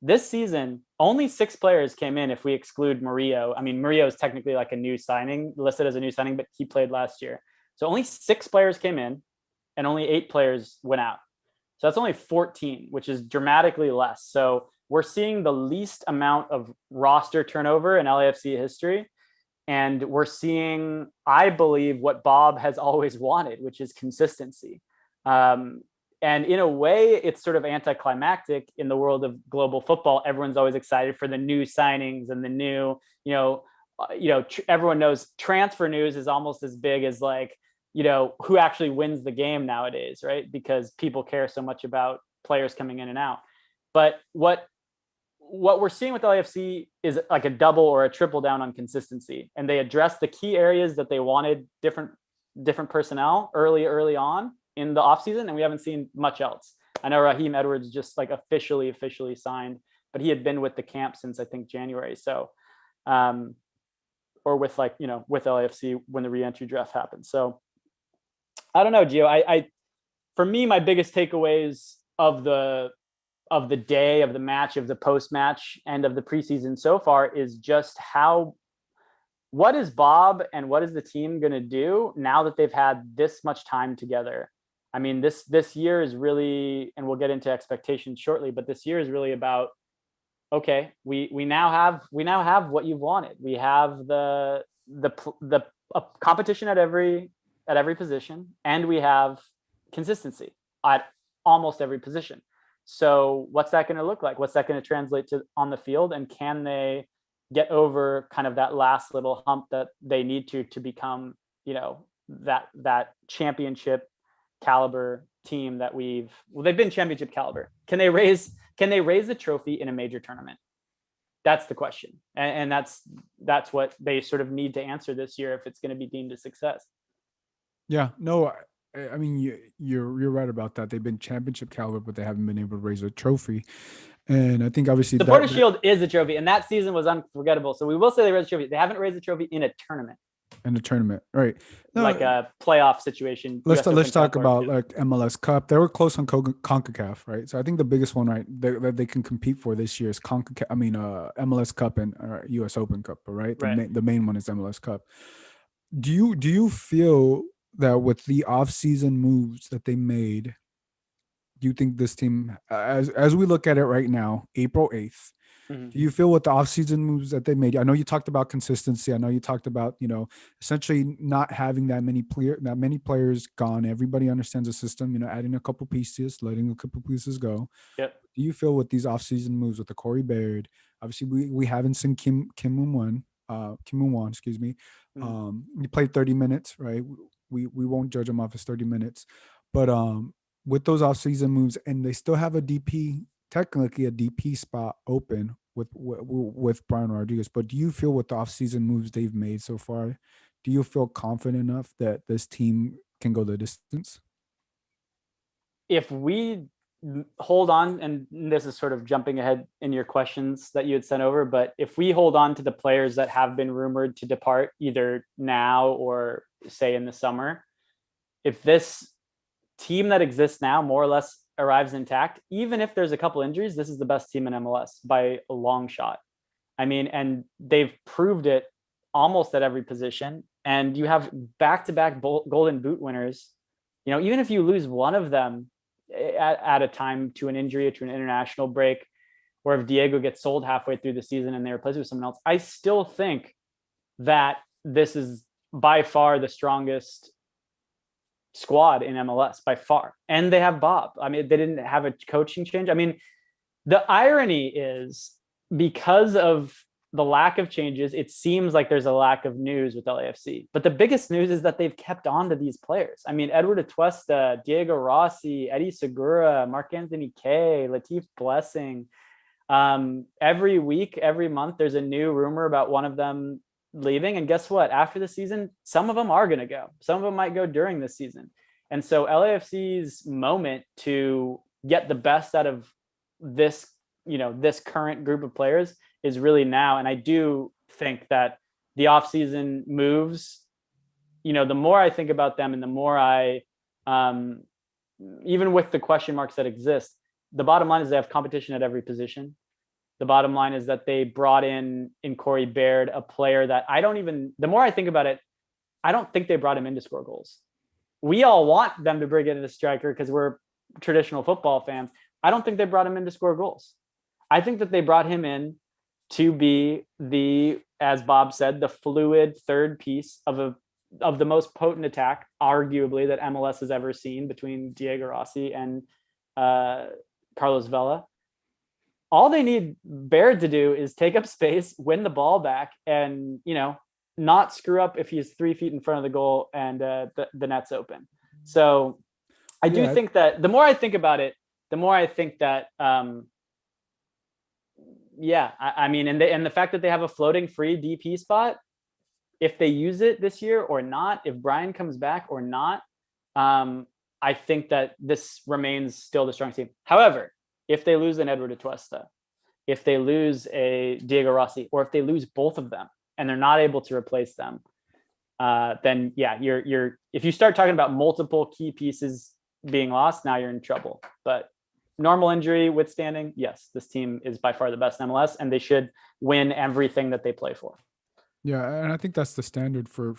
Speaker 2: This season, only 6 players came in if we exclude Murillo. Murillo is technically like a new signing, listed as a new signing, but he played last year. So only 6 players came in and only 8 players went out. So that's only 14, which is dramatically less. So we're seeing the least amount of roster turnover in LAFC history. And we're seeing, I believe, what Bob has always wanted, which is consistency. And in a way, it's sort of anticlimactic in the world of global football. Everyone's always excited for the new signings and the new, everyone knows transfer news is almost as big as like, who actually wins the game nowadays, right? Because people care so much about players coming in and out. But what we're seeing with LAFC is like a double or a triple down on consistency, and they address the key areas that they wanted different personnel early on in the offseason, and we haven't seen much else. I know Raheem Edwards just like officially signed, but he had been with the camp since I think January. So, or with with LAFC when the re-entry draft happened. So I don't know, Gio. I for me, my biggest takeaways of the day, of the match, of the post-match, and of the preseason so far is just what is Bob and what is the team going to do now that they've had this much time together? I mean, this year is really, and we'll get into expectations shortly, but this year is really about, okay, we now have what you've wanted. We have the competition at every position, and we have consistency at almost every position. So what's that going to look like? What's that going to translate to on the field? And can they get over kind of that last little hump that they need to become, that championship caliber team that they've been championship caliber. Can they raise the trophy in a major tournament? That's the question. And that's what they sort of need to answer this year if it's going to be deemed a success.
Speaker 1: Yeah, no, I mean, you're right about that. They've been championship caliber, but they haven't been able to raise a trophy. And I think obviously
Speaker 2: the Supporter Shield is a trophy, and that season was unforgettable. So we will say they raised a trophy. They haven't raised a trophy in a tournament.
Speaker 1: In the tournament, right?
Speaker 2: No, like a playoff situation.
Speaker 1: Let's talk about like MLS Cup. They were close on CONCACAF, right? So I think the biggest one, right, that they can compete for this year is CONCACAF. I mean, MLS Cup and US Open Cup, right? The main one is MLS Cup. Do you feel that with the off-season moves that they made, do you think this team, as we look at it right now, April 8th, do you feel with the offseason moves that they made? I know you talked about consistency. I know you talked about, essentially not having that many players gone. Everybody understands the system, adding a couple pieces, letting a couple pieces go.
Speaker 2: Yep.
Speaker 1: Do you feel with these offseason moves with the Corey Baird, obviously we haven't seen Kim Moon-Won, excuse me. He played 30 minutes, right? We won't judge him off his 30 minutes. But with those offseason moves, and they still have technically a DP spot open with Brian Rodriguez. But do you feel with the offseason moves they've made so far, do you feel confident enough that this team can go the distance?
Speaker 2: If we hold on, and this is sort of jumping ahead in your questions that you had sent over, but if we hold on to the players that have been rumored to depart either now or say in the summer, if this team that exists now more or less arrives intact, even if there's a couple injuries, this is the best team in MLS by a long shot. I mean, and they've proved it almost at every position. And you have back-to-back Golden Boot winners. Even if you lose one of them at a time to an injury or to an international break, or if Diego gets sold halfway through the season and they replace it with someone else, I still think that this is by far the strongest squad in MLS by far. And they have Bob. I mean, they didn't have a coaching change. I mean, the irony is because of the lack of changes, it seems like there's a lack of news with LAFC. But the biggest news is that they've kept on to these players. I mean, Edward Atuesta, Diego Rossi, Eddie Segura, Mark-Anthony Kaye, Latif Blessing. Every week, every month, there's a new rumor about one of them leaving. And guess what? After the season, some of them are going to go. Some of them might go during this season. And so LAFC's moment to get the best out of this, this current group of players is really now. And I do think that the offseason moves, the more I think about them and the more I, even with the question marks that exist, the bottom line is they have competition at every position. The bottom line is that they brought in Corey Baird, a player that the more I think about it, I don't think they brought him in to score goals. We all want them to bring in a striker because we're traditional football fans. I don't think they brought him in to score goals. I think that they brought him in to be as Bob said, the fluid third piece of of the most potent attack, arguably, that MLS has ever seen between Diego Rossi and Carlos Vela. All they need Baird to do is take up space, win the ball back, and, not screw up if he's 3 feet in front of the goal and the net's open. So I do think that the more I think about it, the more I think that, and the fact that they have a floating free DP spot, if they use it this year or not, if Brian comes back or not, I think that this remains still the strong team. However, if they lose an Edward Atuesta, if they lose a Diego Rossi, or if they lose both of them and they're not able to replace them, then you're if you start talking about multiple key pieces being lost, now you're in trouble. But normal injury withstanding, yes, this team is by far the best in MLS, and they should win everything that they play for.
Speaker 1: Yeah, and I think that's the standard for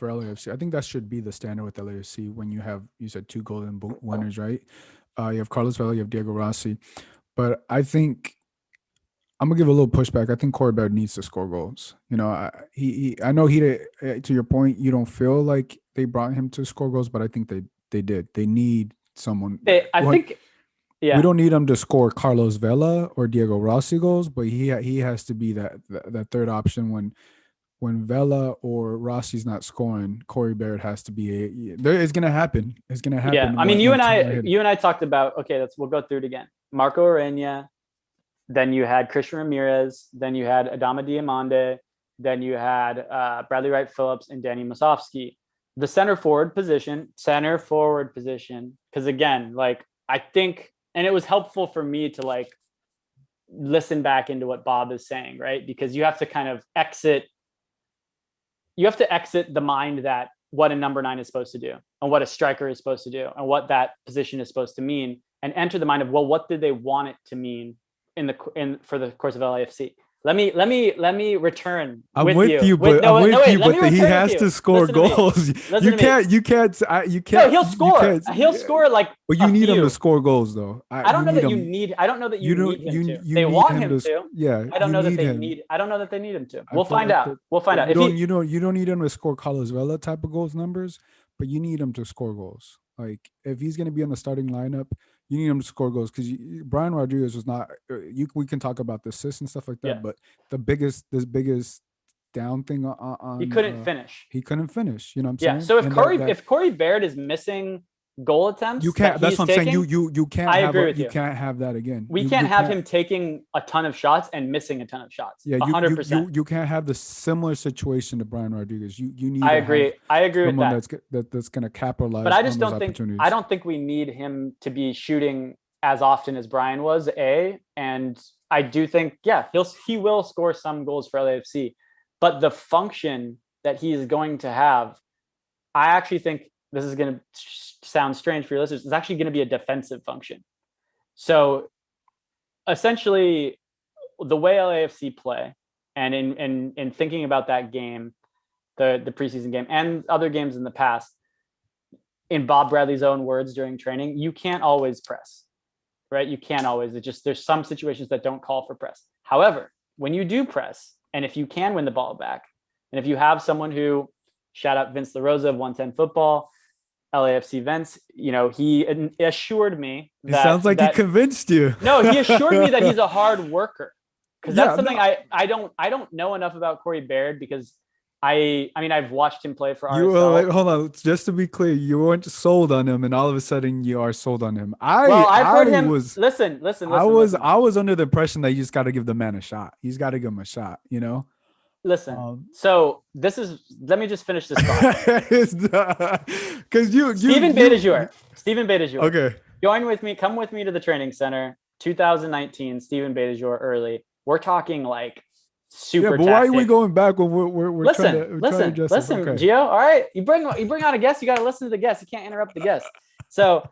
Speaker 1: LAFC. I think that should be the standard with LAFC when you said 2 Golden Boot winners, right? You have Carlos Vela, you have Diego Rossi. But I think I'm gonna give a little pushback. I think Corey Baird needs to score goals. I know to your point, you don't feel like they brought him to score goals, but I think they did. They need someone.
Speaker 2: We
Speaker 1: don't need him to score Carlos Vela or Diego Rossi goals, but he has to be that third option when Vela or Rossi's not scoring. Corey Baird has to be it's gonna happen. It's gonna happen.
Speaker 2: Yeah, I mean, you and I talked about, okay, we'll go through it again. Marco Arena, then you had Christian Ramirez, then you had Adama Diamande, then you had Bradley Wright Phillips and Danny Musovski. The center forward position, because again, I think, and it was helpful for me to listen back into what Bob is saying, right? Because you have to kind of exit the mind that what a number 9 is supposed to do and what a striker is supposed to do and what that position is supposed to mean, and enter the mind of, well, what did they want it to mean for the course of LAFC? Let me return.
Speaker 1: I'm with you, but he has to score goals. You can't. No,
Speaker 2: he'll score. He'll score
Speaker 1: But you need him to score goals, though.
Speaker 2: I don't know that you need him to. They want him to.
Speaker 1: Yeah.
Speaker 2: I don't know that they need. I don't know that they need him to. We'll find out. We'll find out.
Speaker 1: You don't need him to score Carlos Vela type of goals numbers, but you need him to score goals. If he's going to be in the starting lineup, you need him to score goals, because Brian Rodriguez was not. We can talk about the assists and stuff like that, but the biggest down thing on
Speaker 2: he couldn't finish.
Speaker 1: He couldn't finish. You know what I'm saying?
Speaker 2: So if Corey Baird is missing goal attempts,
Speaker 1: you can't. That's what I'm saying. You can't.
Speaker 2: I agree with
Speaker 1: you. You can't have that again.
Speaker 2: We can't have him taking a ton of shots and missing a ton of shots.
Speaker 1: Yeah,
Speaker 2: 100%.
Speaker 1: You can't have the similar situation to Brian Rodriguez. You need.
Speaker 2: I agree with
Speaker 1: that. That's going to capitalize.
Speaker 2: But I just don't think. I don't think we need him to be shooting as often as Brian was. And I do think, he will score some goals for LAFC, but the function that he is going to have, I actually think, this is going to sound strange for your listeners, it's actually going to be a defensive function. So essentially, the way LAFC play, and in thinking about that game, the preseason game and other games in the past, in Bob Bradley's own words during training, you can't always press, right? You can't always. There's some situations that don't call for press. However, when you do press, and if you can win the ball back, and if you have someone who, shout out Vince LaRosa of 110 Football, LAFC Vince, he assured me that—
Speaker 1: It sounds like he convinced you.
Speaker 2: No, he assured me that he's a hard worker, because that's something I don't know enough about Corey Baird, because I've watched him play for RSL.
Speaker 1: Hold on, just to be clear, you weren't sold on him, and all of a sudden you are sold on him.
Speaker 2: I've heard him. Listen. I
Speaker 1: was under the impression that you just got to give the man a shot. He's got to give him a shot.
Speaker 2: Listen. So let me just finish this thought.
Speaker 1: Because
Speaker 2: Steven Beitashour.
Speaker 1: Okay.
Speaker 2: Come with me to the training center. 2019, Steven Beitashour early. We're talking super.
Speaker 1: Yeah, but why are we going back when we're
Speaker 2: listen, okay. Gio. All right, you bring on a guest. You got to listen to the guest. You can't interrupt the guest. So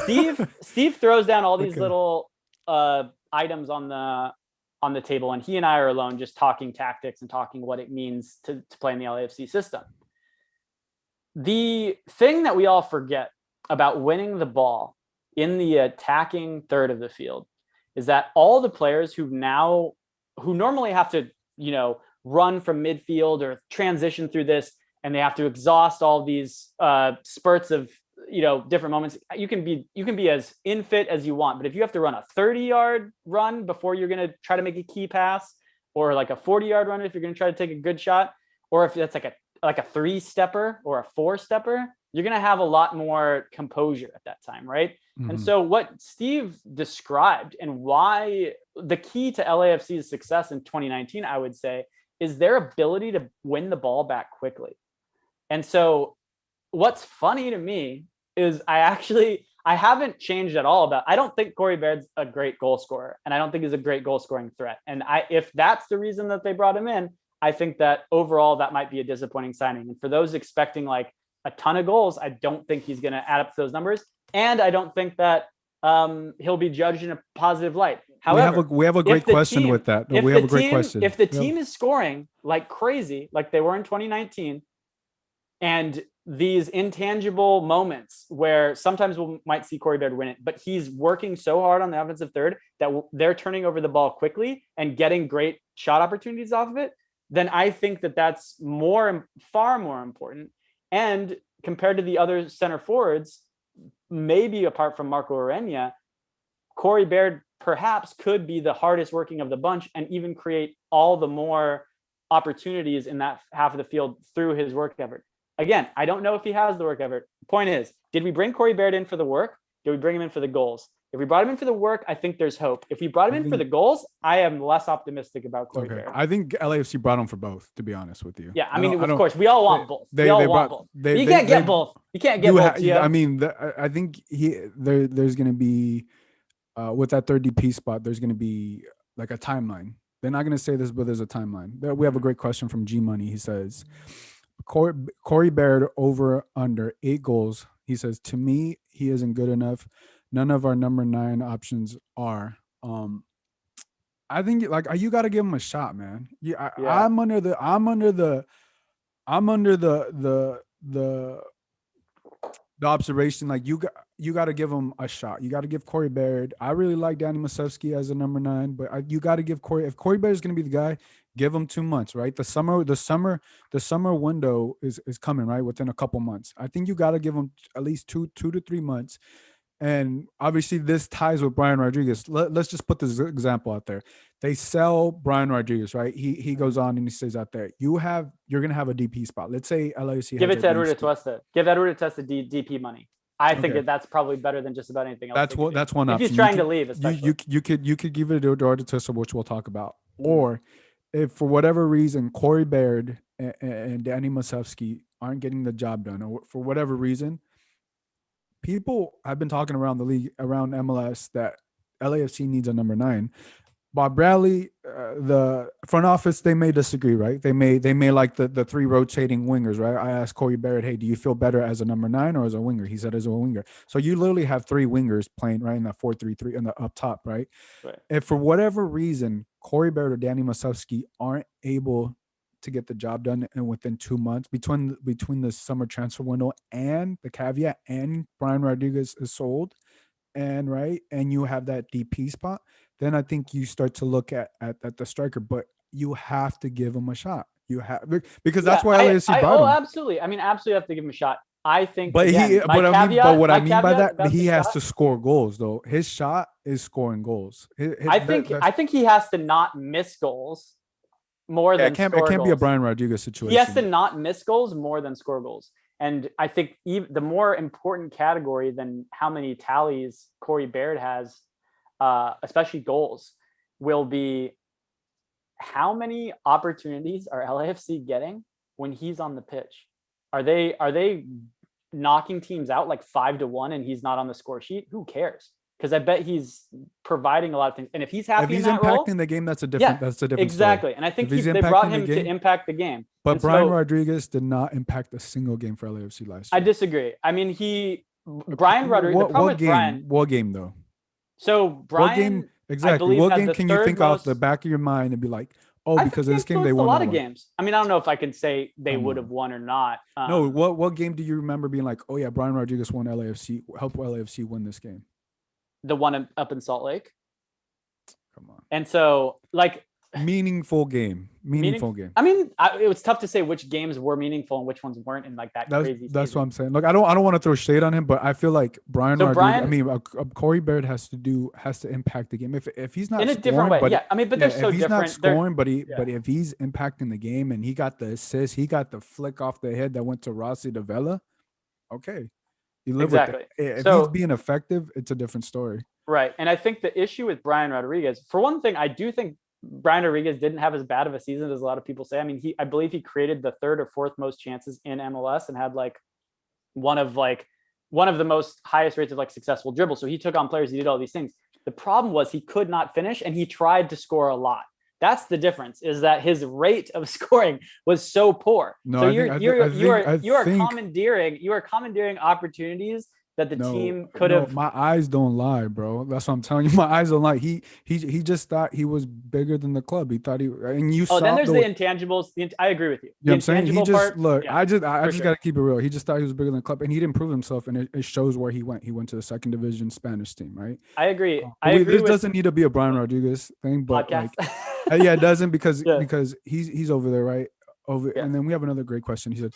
Speaker 2: Steve throws down all these little items on the table, and he and I are alone, just talking tactics and talking what it means to play in the LAFC system. The thing that we all forget about winning the ball in the attacking third of the field is that all the players who normally have to, run from midfield or transition through this and they have to exhaust all these spurts of different moments. You can be as infit as you want, but if you have to run a 30-yard run before you're going to try to make a key pass, or like a 40-yard run if you're going to try to take a good shot, or if that's like a 3-stepper or a 4-stepper, you're going to have a lot more composure at that time, right? Mm-hmm. And so what Steve described, and why the key to LAFC's success in 2019, I would say, is their ability to win the ball back quickly. And so what's funny to me is I haven't changed at all I don't think Corey Baird's a great goal scorer, and I don't think he's a great goal scoring threat. And if that's the reason that they brought him in, I think that overall that might be a disappointing signing. And for those expecting like a ton of goals, I don't think he's going to add up to those numbers. And I don't think that he'll be judged in a positive light. However,
Speaker 1: we have a great question with that.
Speaker 2: We have a great question. If the team is scoring like crazy, like they were in 2019, and these intangible moments where sometimes we might see Corey Baird win it, but he's working so hard on the offensive third that they're turning over the ball quickly and getting great shot opportunities off of it, then I think that that's far more important. And compared to the other center forwards, maybe apart from Marco Urena, Corey Baird perhaps could be the hardest working of the bunch and even create all the more opportunities in that half of the field through his work effort. Again, I don't know if he has the work effort. Point is, did we bring Corey Baird in for the work? Did we bring him in for the goals? If we brought him in for the work, I think there's hope. If we brought him in for the goals, I am less optimistic about Corey Baird.
Speaker 1: I think LAFC brought him for both, to be honest with you.
Speaker 2: Yeah, I mean, of course, we all want both. We all want both. You can't get both. You can't get both.
Speaker 1: I mean, I think there's going to be, with that third DP spot, there's going to be like a timeline. They're not going to say this, but there's a timeline. We have a great question from G Money. He says, Corey Baird over under 8 goals. He says, to me, he isn't good enough. None of our number 9 options are. I think like you got to give him a shot, man. I'm under the observation. Like you got to give him a shot. You got to give Corey Baird. I really like Danny Masevsky as a number 9, but you got to give Corey. If Corey Baird is going to be the guy, give him 2 months, right? The summer window is coming, right? Within a couple months. I think you got to give him at least two to 3 months. And obviously this ties with Brian Rodriguez. Let's just put this example out there. They sell Brian Rodriguez, right? He goes on and he stays out there. You're going to have a DP spot. Let's say LAFC.
Speaker 2: Give it to Edward Atuesta. Give Edward Atuesta DP money. I think that's probably better than just about anything else.
Speaker 1: That's one option.
Speaker 2: If he's trying to leave, especially.
Speaker 1: You could give it to Edward Atuesta, which we'll talk about. Or if for whatever reason Corey Baird and Danny Masevsky aren't getting the job done, or for whatever reason, people have been talking around the league, around MLS, that LAFC needs a number 9. Bob Bradley, the front office, they may disagree, right? They may like the 3 rotating wingers, right? I asked Corey Barrett, hey, do you feel better as a number 9 or as a winger? He said as a winger. So you literally have 3 wingers playing right in that 4-3-3 in the up top, right? If for whatever reason Corey Barrett or Danny Masevsky aren't able to get the job done and within 2 months between the summer transfer window and the caveat and Brian Rodriguez is sold, and you have that DP spot, then I think you start to look at the striker, but you have to give him a shot. You have, because that's why LAFC brought him.
Speaker 2: Absolutely. I mean, absolutely have to give him a shot. I think,
Speaker 1: but what I mean by that, he has to score goals though. His shot is scoring goals.
Speaker 2: I think he has to not miss goals more than score goals. It can't
Speaker 1: be a Brian Rodriguez situation.
Speaker 2: He has to not miss goals more than score goals. And I think the more important category than how many tallies Corey Baird has, especially goals, will be how many opportunities are LAFC getting when he's on the pitch? Are they knocking teams out like 5-1 and he's not on the score sheet? Who cares? Because I bet he's providing a lot of things. And if he's happy,
Speaker 1: if he's
Speaker 2: in that
Speaker 1: impacting
Speaker 2: role,
Speaker 1: the game, that's a different
Speaker 2: exactly.
Speaker 1: story.
Speaker 2: And I think they brought him to impact the game.
Speaker 1: But
Speaker 2: and
Speaker 1: Brian Rodriguez did not impact a single game for LAFC last year.
Speaker 2: I disagree. I mean, Brian Rodriguez.
Speaker 1: What game though?
Speaker 2: So Brian,
Speaker 1: what game exactly? What game can you think off the back of your mind and be like, oh, because of this game they won
Speaker 2: a lot of games. I mean, I don't know if I can say they would have won or not.
Speaker 1: No, what game do you remember being like, oh yeah, Brian Rodriguez won LAFC, helped LAFC win this game?
Speaker 2: The one up in Salt Lake.
Speaker 1: Come on.
Speaker 2: And so, like,
Speaker 1: Meaningful game. Meaningful game.
Speaker 2: I mean, it was tough to say which games were meaningful and which ones weren't in like that crazy
Speaker 1: That's
Speaker 2: season.
Speaker 1: what I'm saying. Look, I don't want to throw shade on him, but I feel like Brian
Speaker 2: So
Speaker 1: Rodriguez. I
Speaker 2: Brian,
Speaker 1: mean, Corey Baird has to impact the game. If he's not
Speaker 2: in a different
Speaker 1: scoring,
Speaker 2: way,
Speaker 1: but
Speaker 2: yeah. I mean, but
Speaker 1: yeah,
Speaker 2: they're
Speaker 1: if
Speaker 2: so
Speaker 1: he's not
Speaker 2: different. They're
Speaker 1: scoring, but
Speaker 2: yeah,
Speaker 1: if he's impacting the game and he got the assist, he got the flick off the head that went to Rossi de Vela. Okay, you live with that.
Speaker 2: exactly.
Speaker 1: If he's
Speaker 2: So
Speaker 1: being effective, it's a different story.
Speaker 2: right, and I think the issue with Brian Rodriguez, for one thing, I do think Brian Rodriguez didn't have as bad of a season as a lot of people say. I mean, I believe he created the third or fourth most chances in MLS and had one of like one of the most highest rates of like successful dribbles. So he took on players, he did all these things. The problem was he could not finish and he tried to score a lot. That's the difference, is that his rate of scoring was so poor.
Speaker 1: No,
Speaker 2: So
Speaker 1: I think
Speaker 2: you are commandeering opportunities that the
Speaker 1: no,
Speaker 2: team could
Speaker 1: no,
Speaker 2: have.
Speaker 1: my eyes don't lie, bro. That's what I'm telling you. My eyes don't lie. He just thought he was bigger than the club. He thought and you
Speaker 2: Oh, then
Speaker 1: saw
Speaker 2: there's the intangibles. I agree with you.
Speaker 1: You know
Speaker 2: The
Speaker 1: what I'm saying? He
Speaker 2: intangible
Speaker 1: just
Speaker 2: part,
Speaker 1: look.
Speaker 2: yeah,
Speaker 1: I
Speaker 2: for
Speaker 1: just
Speaker 2: sure.
Speaker 1: got to keep it real. He just thought he was bigger than the club, and he didn't prove himself. And it shows where he went. He went to the second division Spanish team, right?
Speaker 2: I agree.
Speaker 1: But
Speaker 2: I agree
Speaker 1: this
Speaker 2: with
Speaker 1: doesn't need to be a Brian Rodriguez thing, but
Speaker 2: podcast.
Speaker 1: like, yeah, it doesn't
Speaker 2: Yeah,
Speaker 1: because he's over there, right? Over,
Speaker 2: yeah,
Speaker 1: and then we have another great question. He said,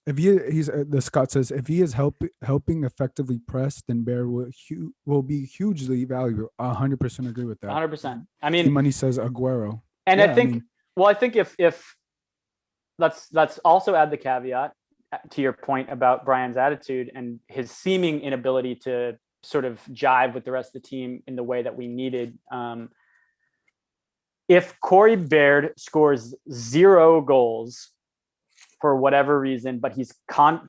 Speaker 1: if he's the Scott says if he is helping effectively press, then Bear will be hugely valuable. 100% agree with that.
Speaker 2: 100%. I
Speaker 1: T
Speaker 2: mean,
Speaker 1: Money says Aguero.
Speaker 2: and I
Speaker 1: Yeah, I
Speaker 2: think,
Speaker 1: mean,
Speaker 2: well, I think if let's also add the caveat to your point about Brian's attitude and his seeming inability to sort of jive with the rest of the team in the way that we needed. If Corey Baird scores 0 goals for whatever reason, but he's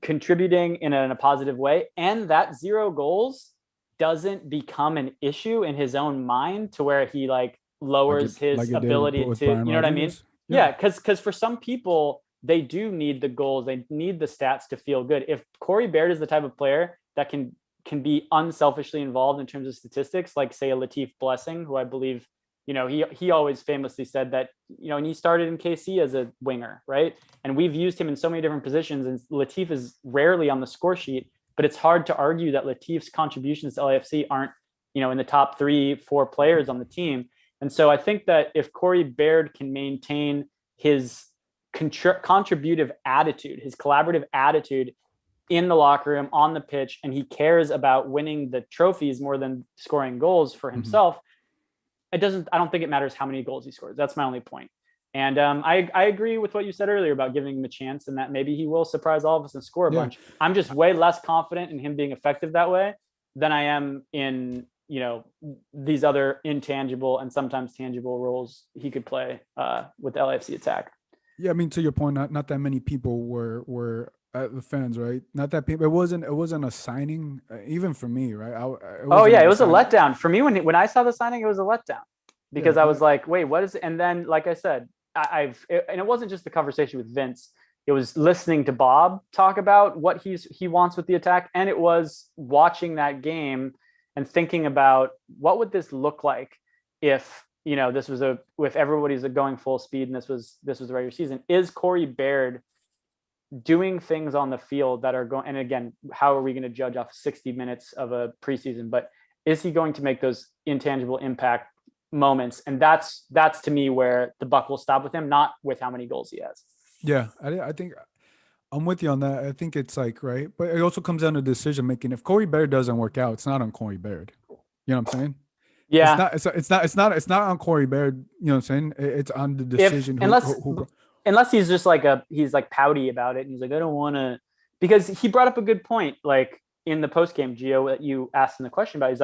Speaker 2: contributing in a positive way, and that 0 goals doesn't become an issue in his own mind to where he like lowers
Speaker 1: like
Speaker 2: his
Speaker 1: it did
Speaker 2: ability
Speaker 1: with
Speaker 2: to,
Speaker 1: Brian
Speaker 2: you know what I mean?
Speaker 1: Rodriguez. Yeah.
Speaker 2: Yeah, because for some people, they do need the goals, they need the stats to feel good. If Corey Baird is the type of player that can be unselfishly involved in terms of statistics, like say a Latif Blessing, who I believe, you know, he always famously said that, you know, and he started in KC as a winger, right? And we've used him in so many different positions, and Latif is rarely on the score sheet, but it's hard to argue that Latif's contributions to LAFC aren't, you know, in the top 3-4 players on the team. And so I think that if Corey Baird can maintain his contributive attitude, his collaborative attitude in the locker room, on the pitch, and he cares about winning the trophies more than scoring goals for himself, I don't think it matters how many goals he scores. That's my only point. And I agree with what you said earlier about giving him a chance and that maybe he will surprise all of us and score a bunch. I'm just way less confident in him being effective that way than I am in, you know, these other intangible and sometimes tangible roles he could play with the LAFC attack.
Speaker 1: Yeah, I mean, to your point, not that many people were the fans, right? Not that people. It wasn't a signing, even for me, right?
Speaker 2: It was a letdown for me when I saw the signing. It was a letdown because I was like, wait, what is it? And then, like I said, and it wasn't just the conversation with Vince. It was listening to Bob talk about what he wants with the attack, and it was watching that game and thinking about what would this look like if, you know, this was if everybody's going full speed and this was the regular season. Is Corey Baird doing things on the field that are going, and again, how are we going to judge off 60 minutes of a preseason, but is he going to make those intangible impact moments? And that's to me where the buck will stop with him, not with how many goals he has.
Speaker 1: Yeah, I think I'm with you on that. I think it's like, right, but it also comes down to decision making. If Corey Baird doesn't work out, it's not on Corey Baird. You know what I'm saying?
Speaker 2: Yeah,
Speaker 1: it's not on Corey Baird. You know what I'm saying? It's on the decision.
Speaker 2: Unless he's just like he's like pouty about it and he's like, I don't want to, because he brought up a good point, like in the post game, Gio, that you asked him the question about. He's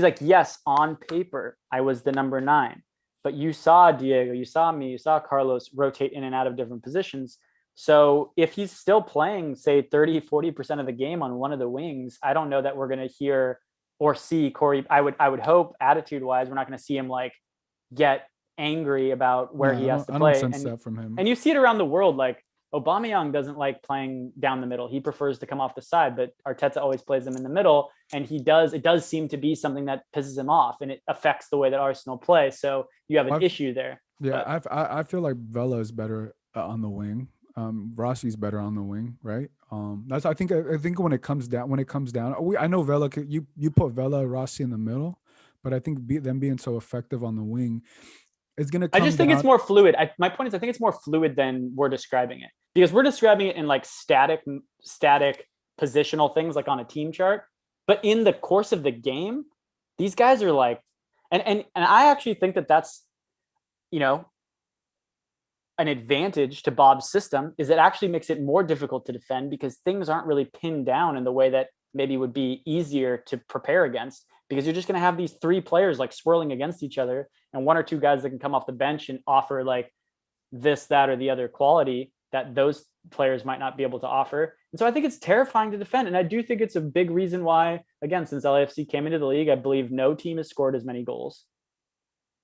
Speaker 2: like, yes, on paper I was the number 9, but you saw Diego, you saw me, you saw Carlos rotate in and out of different positions. So if he's still playing, say 30-40% of the game on one of the wings, I don't know that we're going to hear or see Corey. I would hope, attitude wise, we're not going to see him like get angry about where he has to play.
Speaker 1: I don't sense that from him.
Speaker 2: And you see it around the world. Like Aubameyang doesn't like playing down the middle. He prefers to come off the side, but Arteta always plays him in the middle. And it does seem to be something that pisses him off, and it affects the way that Arsenal play. So you have an issue there.
Speaker 1: Yeah, I feel like Vela is better on the wing. Rossi's better on the wing, right? I think when it comes down, I know Vela. You put Vela, Rossi in the middle, but I think them being so effective on the wing, It's gonna
Speaker 2: I
Speaker 1: come
Speaker 2: just think it's
Speaker 1: down.
Speaker 2: more fluid. My point is, I think it's more fluid than we're describing it, because we're describing it in like static positional things like on a team chart. But in the course of the game, these guys are like, and I actually think that that's, you know, an advantage to Bob's system, is it actually makes it more difficult to defend because things aren't really pinned down in the way that maybe would be easier to prepare against, because you're just going to have these three players like swirling against each other and one or two guys that can come off the bench and offer like this, that, or the other quality that those players might not be able to offer. And so I think it's terrifying to defend. And I do think it's a big reason why, again, since LAFC came into the league, I believe no team has scored as many goals,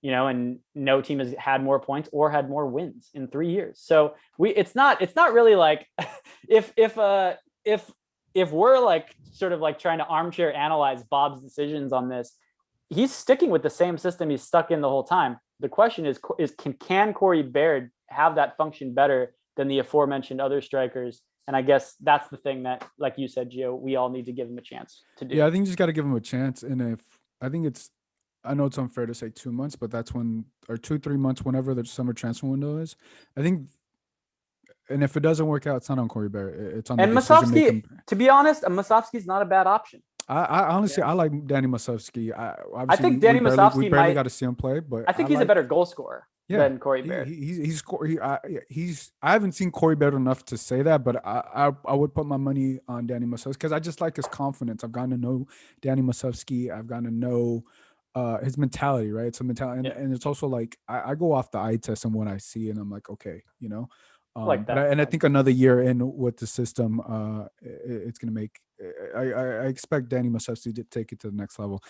Speaker 2: and no team has had more points or had more wins in 3 years. So it's not really like if we're like sort of like trying to armchair analyze Bob's decisions on this, he's sticking with the same system he's stuck in the whole time. The question is can Corey Baird have that function better than the aforementioned other strikers? And I guess that's the thing that, like you said, Gio, we all need to give him a chance to do.
Speaker 1: Yeah, I think you just got to give him a chance. And I know it's unfair to say 2 months, but that's when, or 2-3 months, whenever the summer transfer window is. I think, and if it doesn't work out, it's not on Corey Barrett. It's on the decision making.
Speaker 2: To be honest, Masovsky's not a bad option.
Speaker 1: I honestly, I like Danny Masovsky.
Speaker 2: I think Danny
Speaker 1: we barely got to see him play, but
Speaker 2: I think he's a better goal scorer than Corey Baird.
Speaker 1: I haven't seen Corey Baird enough to say that, but I would put my money on Danny Masovsky because I just like his confidence. I've gotten to know Danny Masovsky. I've gotten to know his mentality, right? It's a mentality, and it's also like I go off the eye test and what I see, and I'm like, okay,
Speaker 2: like that.
Speaker 1: I think another year in with the system, it's going to make. I expect Danny Masovsky to take it to the next level.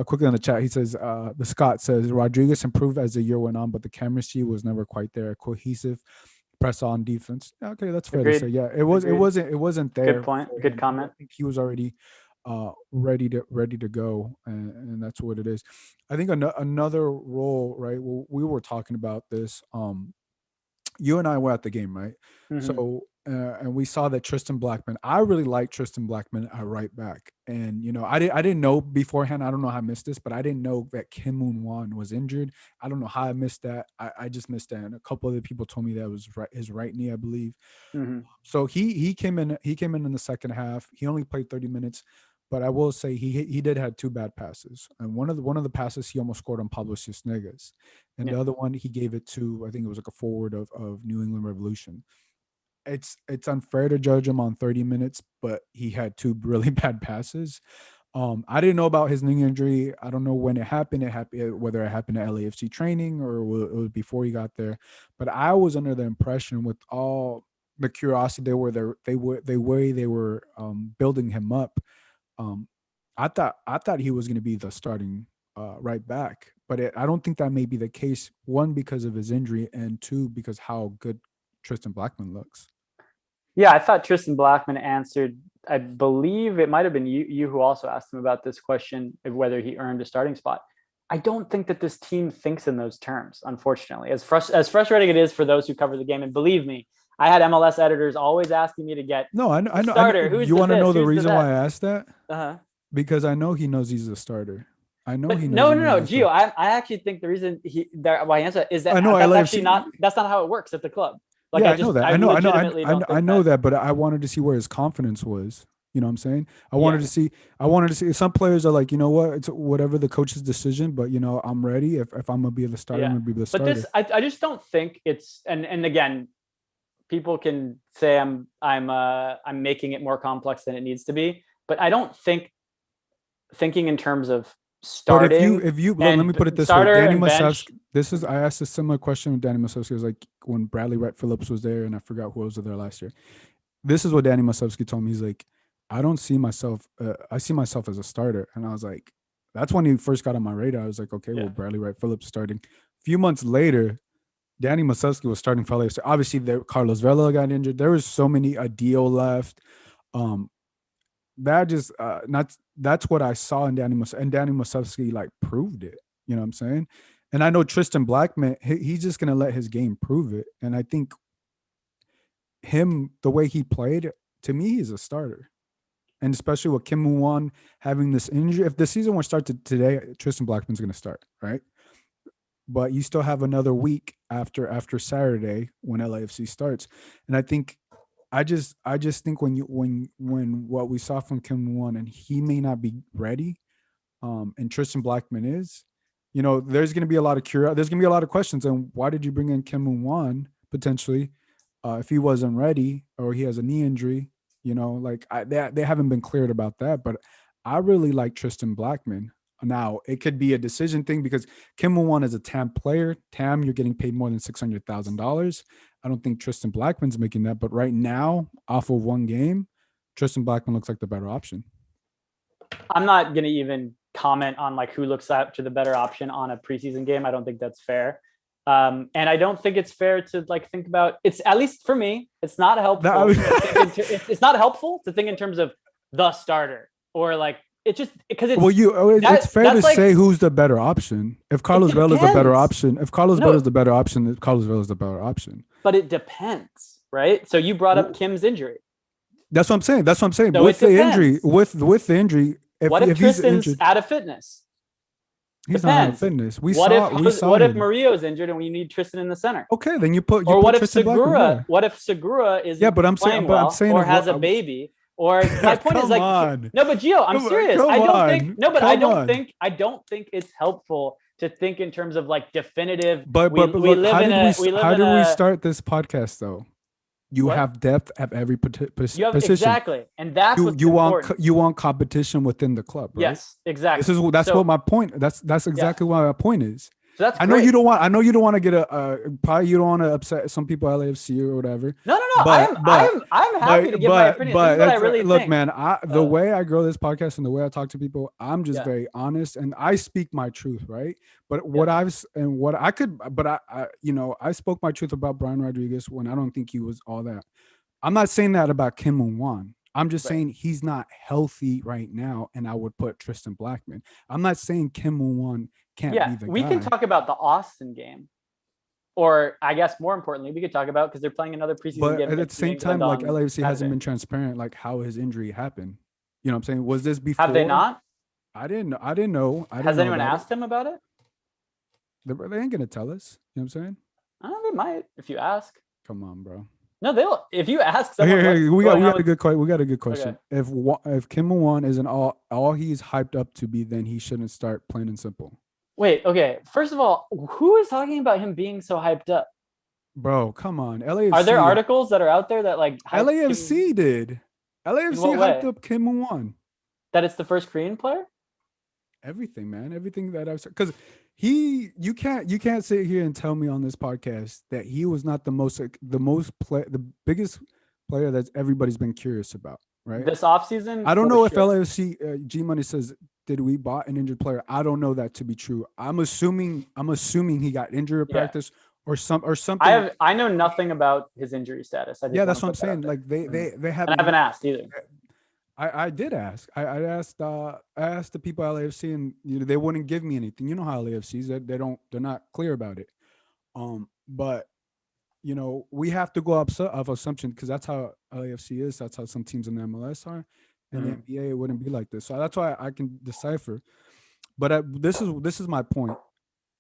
Speaker 1: Quickly on the chat, he says, the Scott says Rodriguez improved as the year went on, but the chemistry was never quite there. Cohesive press on defense. Okay, that's fair to say. Yeah, it wasn't there.
Speaker 2: Good point. Good comment.
Speaker 1: I think he was already ready to go, and that's what it is. I think another role, right? Well, we were talking about this. You and I were at the game, right?
Speaker 2: Mm-hmm.
Speaker 1: So, and we saw that Tristan Blackman. I really like Tristan Blackman at right back, and I didn't know beforehand. I don't know how I missed this, but I didn't know that Kim Moon-Wan was injured. I don't know how I missed that. I just missed that, and a couple other people told me that was his right knee, I believe.
Speaker 2: Mm-hmm.
Speaker 1: So he came in. He came in the second half. He only played 30 minutes. But I will say he did have two bad passes, and one of the passes he almost scored on Pablo Cisnegas, and the other one he gave it to, I think it was like a forward of New England Revolution. It's unfair to judge him on 30 minutes, but he had two really bad passes. I didn't know about his knee injury. I don't know when it happened. Whether it happened at LAFC training or it was before he got there. But I was under the impression, with all the curiosity they were building him up. I thought he was going to be the starting right back, but I don't think that may be the case. One, because of his injury, and two, because how good Tristan Blackman looks.
Speaker 2: Yeah, I thought Tristan Blackman answered. I believe it might have been you who also asked him about this question of whether he earned a starting spot. I don't think that this team thinks in those terms, unfortunately. As frustrating it is for those who cover the game, and believe me, I had MLS editors always asking me to get
Speaker 1: I know.
Speaker 2: starter. Who's
Speaker 1: you want to know the
Speaker 2: who's
Speaker 1: reason why I asked that?
Speaker 2: Uh-huh.
Speaker 1: Because I know he knows he's a starter. I know he
Speaker 2: knows. No,
Speaker 1: Gio.
Speaker 2: I actually think the reason why he answered that is that that's not how it works at the club.
Speaker 1: Like, yeah, I know that. I know that, but I wanted to see where his confidence was. You know what I'm saying? I wanted to see. Some players are like, you know what? It's whatever the coach's decision, but I'm ready. If I'm gonna be the starter, I'm gonna be the starter.
Speaker 2: But I just don't think it's and again, people can say I'm making it more complex than it needs to be, but I don't think thinking in terms of starting.
Speaker 1: But if you let me put it this way, Danny Masovsky. I asked a similar question with Danny Masovsky. It was like when Bradley Wright Phillips was there, and I forgot who was there last year. This is what Danny Masovsky told me. He's like, I don't see myself. I see myself as a starter, and I was like, that's when he first got on my radar. I was like, okay, well, Bradley Wright Phillips starting. A few months later, Danny Masovsky was starting for LAFC. Obviously, Carlos Vela got injured. There was so many Adio left. That just that's what I saw in Danny Masovsky, and Danny Masovsky like proved it. You know what I'm saying? And I know Tristan Blackman, he's just gonna let his game prove it. And I think the way he played, to me, he's a starter. And especially with Kim Moon-Wan having this injury, if the season were started today, Tristan Blackman's gonna start, right? but you still have another week after Saturday when LAFC starts. And I just think when what we saw from Kim Won and he may not be ready, and Tristan Blackman is, there's going to be a lot of there's going to be a lot of questions. And why did you bring in Kim Won potentially if he wasn't ready or he has a knee injury? They haven't been cleared about that. But I really like Tristan Blackman. Now it could be a decision thing because Kim Won is a TAM player. TAM, you're getting paid more than $600,000. I don't think Tristan Blackman's making that. But right now, off of one game, Tristan Blackman looks like the better option.
Speaker 2: I'm not going to even comment on like who looks up to the better option on a preseason game. I don't think that's fair. And I don't think it's fair to like think about it's, at least for me, it's not helpful. It's not helpful to think in terms of the starter or like it's just because it's
Speaker 1: it's fair to say who's the better option. If Carlos Vela is the better option, if Carlos Vela is the better option, then Carlos Vela is the better option.
Speaker 2: But it depends, right? So you brought up Kim's injury.
Speaker 1: That's what I'm saying. So with the injury,
Speaker 2: what if Tristan's out of fitness?
Speaker 1: He's not out of fitness.
Speaker 2: What if Murillo's injured and we need Tristan in the center?
Speaker 1: Okay, then you put.
Speaker 2: Or what if
Speaker 1: Tristan
Speaker 2: Segura? What if Segura is playing well or has a baby? Or my point is like no, but Gio, I'm serious. I don't think it's helpful to think in terms of like definitive.
Speaker 1: But how did we start this podcast though? You have depth at every position.
Speaker 2: Exactly, and that's
Speaker 1: you want competition within the club, right?
Speaker 2: Yes, exactly.
Speaker 1: That's what my point. That's exactly what my point is.
Speaker 2: So that's
Speaker 1: I know you don't want to get probably you don't want to upset some people at LAFC or whatever.
Speaker 2: No. I'm happy to give my opinion. This is what I really
Speaker 1: look,
Speaker 2: think.
Speaker 1: man. The way I grow this podcast and the way I talk to people, I'm just very honest and I speak my truth, right? But I spoke my truth about Brian Rodriguez when I don't think he was all that. I'm not saying that about Kim Won. I'm just saying he's not healthy right now, and I would put Tristan Blackman. I'm not saying Kim Won can't be the guy.
Speaker 2: We can talk about the Austin game. Or I guess more importantly, we could talk about because they're playing another preseason game.
Speaker 1: But at the same time, like LAFC hasn't been transparent, like how his injury happened. You know what I'm saying? Was this before?
Speaker 2: Have they not?
Speaker 1: I didn't know.
Speaker 2: Has anyone asked him about it?
Speaker 1: They ain't gonna tell us. You know what I'm saying?
Speaker 2: They might if you ask.
Speaker 1: Come on, bro.
Speaker 2: No, they'll. If you ask someone,
Speaker 1: we got a good question. Okay. If Kim Won isn't all he's hyped up to be, then he shouldn't start, plain and simple.
Speaker 2: Wait, okay. First of all, who is talking about him being so hyped up?
Speaker 1: Bro, come on. LAFC.
Speaker 2: Are there articles that are out there that like
Speaker 1: LAFC did? LAFC hyped up Kim Won.
Speaker 2: That it's the first Korean player?
Speaker 1: Everything, man. Everything that I've said. Because you can't sit here and tell me on this podcast that he was not the biggest player that everybody's been curious about, right?
Speaker 2: This offseason?
Speaker 1: I don't know if LAFC G Money says, did we bought an injured player? I don't know that to be true. I'm assuming he got injured at practice or something.
Speaker 2: I know nothing about his injury status.
Speaker 1: That's what I'm saying. Like they haven't.
Speaker 2: And I haven't asked either.
Speaker 1: I did ask. I asked the people at LAFC, and they wouldn't give me anything. You know how LAFC is, they're not clear about it. But we have to go off assumption because that's how LAFC is. That's how some teams in the MLS are. In the NBA, it wouldn't be like this. So that's why I can decipher. But this is my point.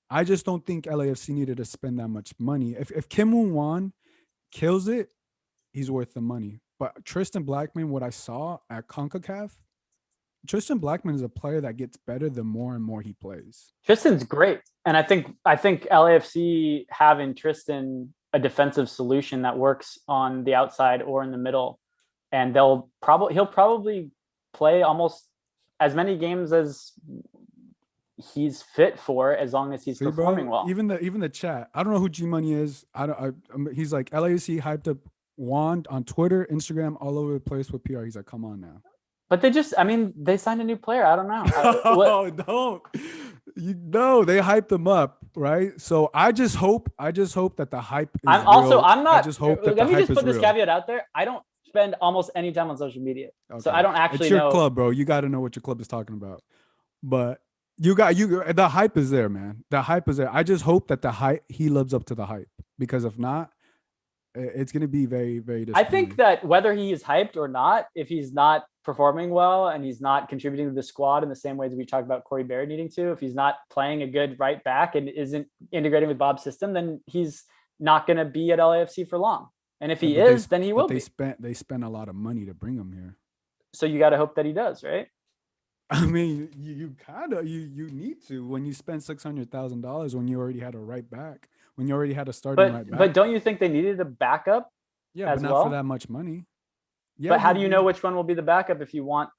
Speaker 1: I just don't think LAFC needed to spend that much money. If Kim Won kills it, he's worth the money. But Tristan Blackman, what I saw at CONCACAF, Tristan Blackman is a player that gets better the more and more he plays.
Speaker 2: Tristan's great. And I think LAFC having Tristan a defensive solution that works on the outside or in the middle. And he'll probably play almost as many games as he's fit for, as long as he's performing well.
Speaker 1: Even the chat. I don't know who G Money is. He's like LAFC hyped up Wand on Twitter, Instagram, all over the place with PR. He's like, come on now.
Speaker 2: But they signed a new player. I don't know.
Speaker 1: They hyped them up, right? So I just hope that the hype is
Speaker 2: I'm not.
Speaker 1: I just hope that
Speaker 2: let me
Speaker 1: the
Speaker 2: just
Speaker 1: hype
Speaker 2: put
Speaker 1: is
Speaker 2: this
Speaker 1: real.
Speaker 2: caveat out there. I don't spend almost any time on social media.
Speaker 1: Okay.
Speaker 2: So I don't actually know.
Speaker 1: It's your club, bro. You got to know what your club is talking about. But the hype is there, man. The hype is there. I just hope that he lives up to the hype, because if not, it's going to be very, very disappointing.
Speaker 2: I think that whether he is hyped or not, if he's not performing well and he's not contributing to the squad in the same ways we talked about Corey Baird needing to, if he's not playing a good right back and isn't integrating with Bob's system, then he's not going to be at LAFC for long. And if he is, then he will be.
Speaker 1: They spent a lot of money to bring him here.
Speaker 2: So you got to hope that he does, right?
Speaker 1: I mean, you need to when you spend $600,000 when you already had a right back, when you already had a starting right back.
Speaker 2: But don't you think they needed a backup?
Speaker 1: Yeah, but not for that much money.
Speaker 2: Yeah, but how do you know which one will be the backup if you want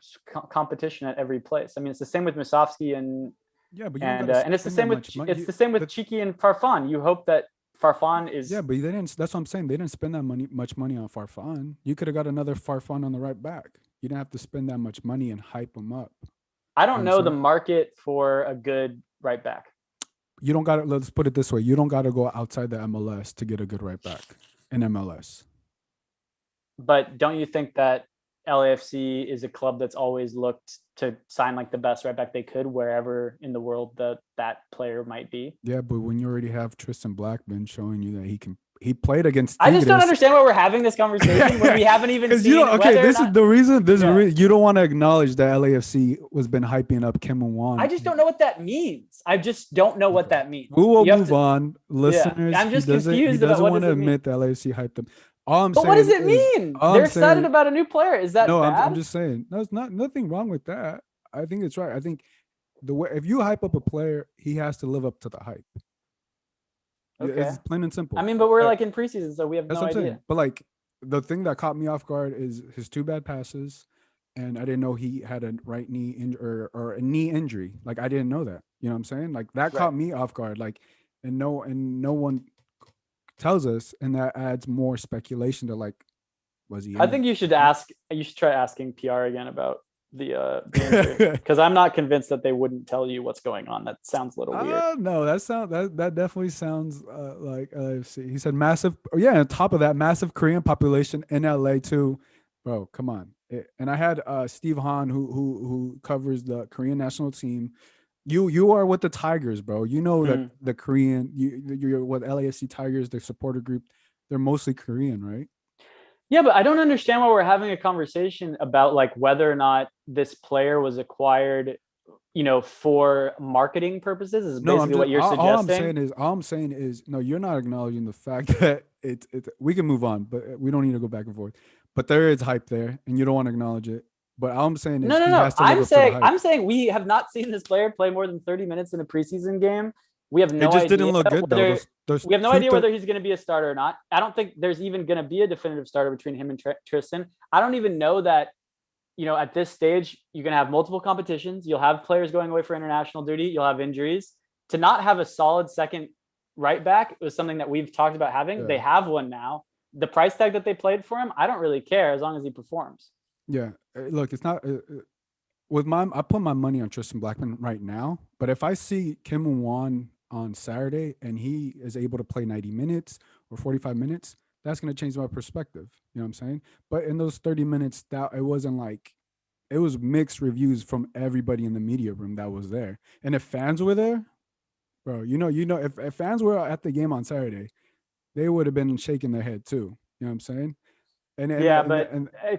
Speaker 2: competition at every place? I mean, it's the same with Musovski and it's the same with Cheeky and Farfan. You hope that Farfan is.
Speaker 1: Yeah, but they didn't. That's what I'm saying. They didn't spend that much money on Farfan. You could have got another Farfan on the right back. You didn't have to spend that much money and hype him up.
Speaker 2: I don't know the market for a good right back.
Speaker 1: You don't got to. Let's put it this way: you don't got to go outside the MLS to get a good right back in MLS.
Speaker 2: But don't you think that LAFC is a club that's always looked to sign like the best right back they could wherever in the world that player might be?
Speaker 1: Yeah, but when you already have Tristan Blackman showing you that he played against Tigres.
Speaker 2: I just don't understand why we're having this conversation when we haven't even seen
Speaker 1: this is the reason. You don't want to acknowledge that LAFC was been hyping up Kim Won.
Speaker 2: I just don't know what that means. I just don't know what that means.
Speaker 1: We will move on, listeners.
Speaker 2: I'm just confused
Speaker 1: about
Speaker 2: what
Speaker 1: want
Speaker 2: does
Speaker 1: to
Speaker 2: it mean.
Speaker 1: admit that LAFC hyped them.
Speaker 2: But what does it mean? They're excited about a new player. Is that bad?
Speaker 1: I'm just saying. There's nothing wrong with that. I think it's right. I think the way if you hype up a player, he has to live up to the hype.
Speaker 2: Okay.
Speaker 1: It's plain and simple.
Speaker 2: I mean, but we're like in preseason, so we have no idea.
Speaker 1: Saying. But like the thing that caught me off guard is his 2 bad passes, and I didn't know he had a right knee or a knee injury. Like I didn't know that. You know what I'm saying? Like that caught me off guard. Like and no one tells us, and that adds more speculation to like, was he?
Speaker 2: I think you should try asking PR again about the injury, because I'm not convinced that they wouldn't tell you what's going on. That sounds a little weird.
Speaker 1: No, that definitely sounds like LAFC. He said massive. Yeah, on top of that, massive Korean population in LA too, bro. Come on. And I had Steve Hahn, who covers the Korean national team. You are with the Tigers, bro. You know that the Korean, you're with LAFC Tigers, the supporter group. They're mostly Korean, right?
Speaker 2: Yeah, but I don't understand why we're having a conversation about like whether or not this player was acquired, for marketing purposes. Is basically what you're suggesting.
Speaker 1: All I'm saying is, no, you're not acknowledging the fact that it's. We can move on, but we don't need to go back and forth. But there is hype there, and you don't want to acknowledge it. But all I'm saying is
Speaker 2: no. I'm saying we have not seen this player play more than 30 minutes in a preseason game. We have no idea. It just didn't look good though. We have no idea whether he's going to be a starter or not. I don't think there's even going to be a definitive starter between him and Tristan. I don't even know that, at this stage, you're going to have multiple competitions. You'll have players going away for international duty. You'll have injuries. To not have a solid second right back was something that we've talked about having. Yeah. They have one now. The price tag that they played for him, I don't really care as long as he performs.
Speaker 1: Yeah, look, it's not I put my money on Tristan Blackman right now, but if I see Kim Won on Saturday and he is able to play 90 minutes or 45 minutes, that's going to change my perspective. You know what I'm saying? But in those 30 minutes, that it wasn't like, it was mixed reviews from everybody in the media room that was there. And if fans were there, bro, if fans were at the game on Saturday, they would have been shaking their head too. You know what I'm saying?
Speaker 2: But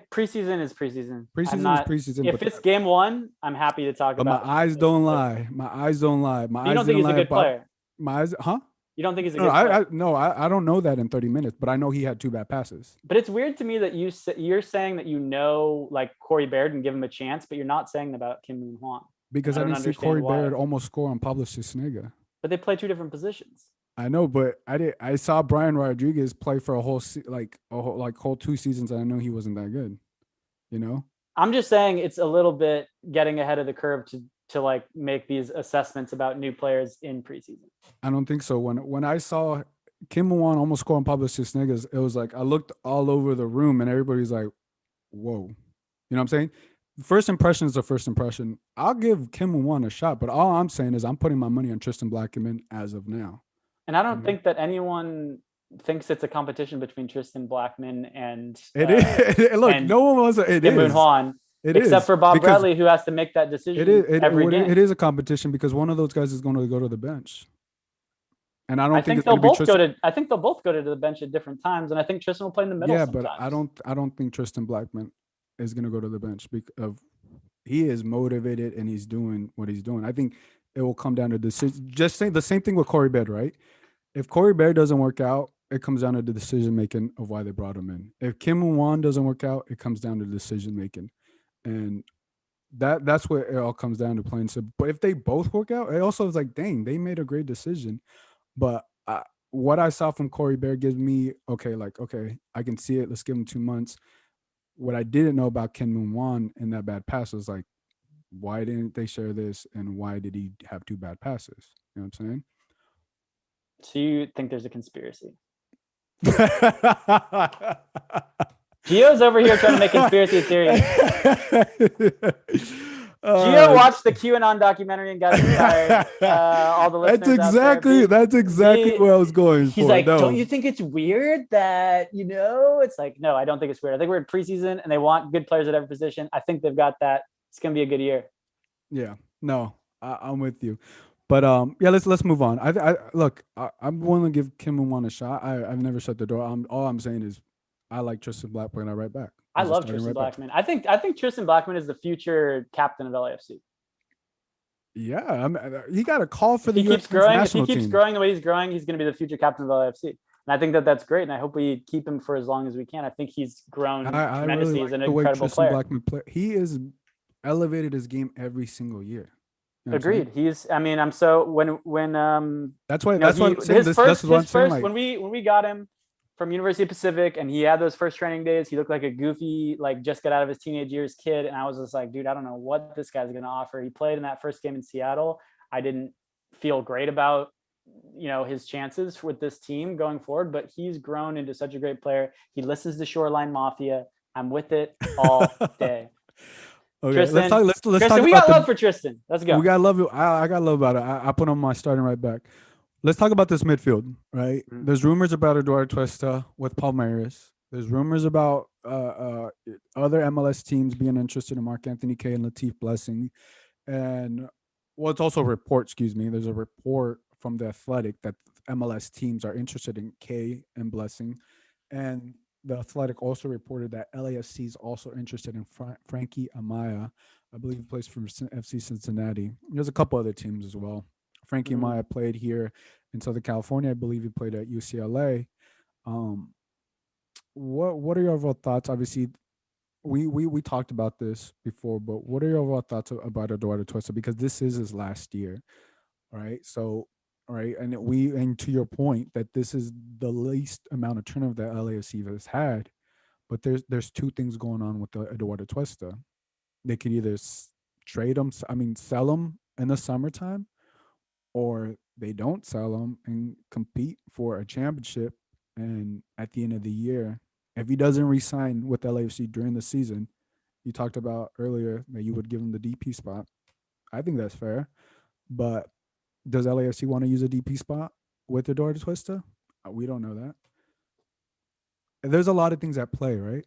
Speaker 2: preseason is preseason.
Speaker 1: Preseason is preseason.
Speaker 2: If it's game 1, I'm happy to talk about.
Speaker 1: But my eyes don't lie. My eyes don't lie.
Speaker 2: You don't think he's a good player?
Speaker 1: My eyes, huh?
Speaker 2: You don't think he's a good player?
Speaker 1: I don't know that in 30 minutes, but I know he had 2 bad passes.
Speaker 2: But it's weird to me that you're saying that like Corey Baird and give him a chance, but you're not saying about Kim Moon-Hwan.
Speaker 1: Because I didn't see Corey Baird almost score on Pablo Cisnega.
Speaker 2: But they play 2 different positions.
Speaker 1: I know, but I saw Brian Rodriguez play for a whole 2 seasons, and I know he wasn't that good.
Speaker 2: I'm just saying it's a little bit getting ahead of the curve to like make these assessments about new players in preseason.
Speaker 1: I don't think so. When I saw Kim Won almost score on Pablo Cisnegas, it was like I looked all over the room and everybody's like, "Whoa," you know what I'm saying? First impression is the first impression. I'll give Kim Won a shot, but all I'm saying is I'm putting my money on Tristan Blackman as of now.
Speaker 2: And I don't think that anyone thinks it's a competition between Tristan Blackman and
Speaker 1: it is. Look, and no one was. It is.
Speaker 2: Hwan, except for Bob Bradley, who has to make that decision every game.
Speaker 1: It is a competition because one of those guys is going to go to the bench, and I think
Speaker 2: they'll both go to. I think they'll both go to the bench at different times, and I think Tristan will play in the middle.
Speaker 1: Yeah, but I don't think Tristan Blackman. is going to go to the bench because he is motivated and he's doing what he's doing. I think it will come down to decision. Just say the same thing with Corey Baird, right? If Corey Baird doesn't work out, it comes down to the decision making of why they brought him in. If Kim Won doesn't work out, it comes down to decision making, and that's what it all comes down to, plain simple. But if they both work out, it also is like, dang, they made a great decision. But what I saw from Corey Baird gives me okay, I can see it. Let's give him 2 months. What I didn't know about Kim Moon Wan in that bad pass was like, why didn't they share this, and why did he have 2 bad passes? You know what I'm
Speaker 2: So you think there's a conspiracy?
Speaker 1: saying?
Speaker 2: Gio's over here trying to make conspiracy theories. Gio watched the QAnon documentary and got inspired. All the listeners
Speaker 1: that's exactly where I was going.
Speaker 2: He's like, don't you think it's weird that It's like, no, I don't think it's weird. I think we're in preseason and they want good players at every position. I think they've got that. It's gonna be a good year.
Speaker 1: Yeah, no, I'm with you. But yeah, let's move on. I'm willing to give Kim and Wan a shot. I've never shut the door. All I'm saying is, I like Tristan Blackman at right back.
Speaker 2: I love Tristan Blackman. I think Tristan Blackman is the future captain of LAFC.
Speaker 1: Yeah, I mean, he got a call for the
Speaker 2: US national team. If he keeps growing the way he's growing, he's going to be the future captain of LAFC. And I think that's great. And I hope we keep him for as long as we can. I think he's grown tremendously. He's an incredible player.
Speaker 1: Blackman he is elevated his game every single year.
Speaker 2: You know Agreed. I'm so when
Speaker 1: that's why I'm saying
Speaker 2: his first when we got him from University of Pacific and he had those first training days, he looked like a goofy, like just got out of his teenage years kid. And I was just like, dude, I don't know what this guy's going to offer. He played in that first game in Seattle. I didn't feel great about, his chances with this team going forward, but he's grown into such a great player. He listens to Shoreline Mafia. I'm with it all day.
Speaker 1: Okay,
Speaker 2: Tristan,
Speaker 1: let's talk
Speaker 2: Tristan, we got love for Tristan. Let's go.
Speaker 1: We got love. I got love about it. I put on my starting right back. Let's talk about this midfield, right? Mm-hmm. There's rumors about Eduardo Tuesta with Palmeiras. There's rumors about other MLS teams being interested in Mark Anthony Kaye and Latif Blessing. And it's also a report, There's a report from The Athletic that MLS teams are interested in Kaye and Blessing. And The Athletic also reported that LAFC is also interested in Frankie Amaya. I believe he plays for FC Cincinnati. There's a couple other teams as well. Frankie Amaya played here in Southern California. I believe he played at UCLA. What are your overall thoughts? Obviously, we talked about this before, but what are your overall thoughts about Eduardo Tuesta? Because this is his last year, right? So, right, and to your point that this is the least amount of turnover that LAFC has had, but there's two things going on with Eduardo Tuesta. They could either trade him, sell him in the summertime, or they don't sell him and compete for a championship. And at the end of the year, if he doesn't re-sign with LAFC during the season, you talked about earlier that you would give him the DP spot. I think that's fair. But does LAFC want to use a DP spot with Eduardo Tuesta? We don't know that. There's a lot of things at play, right?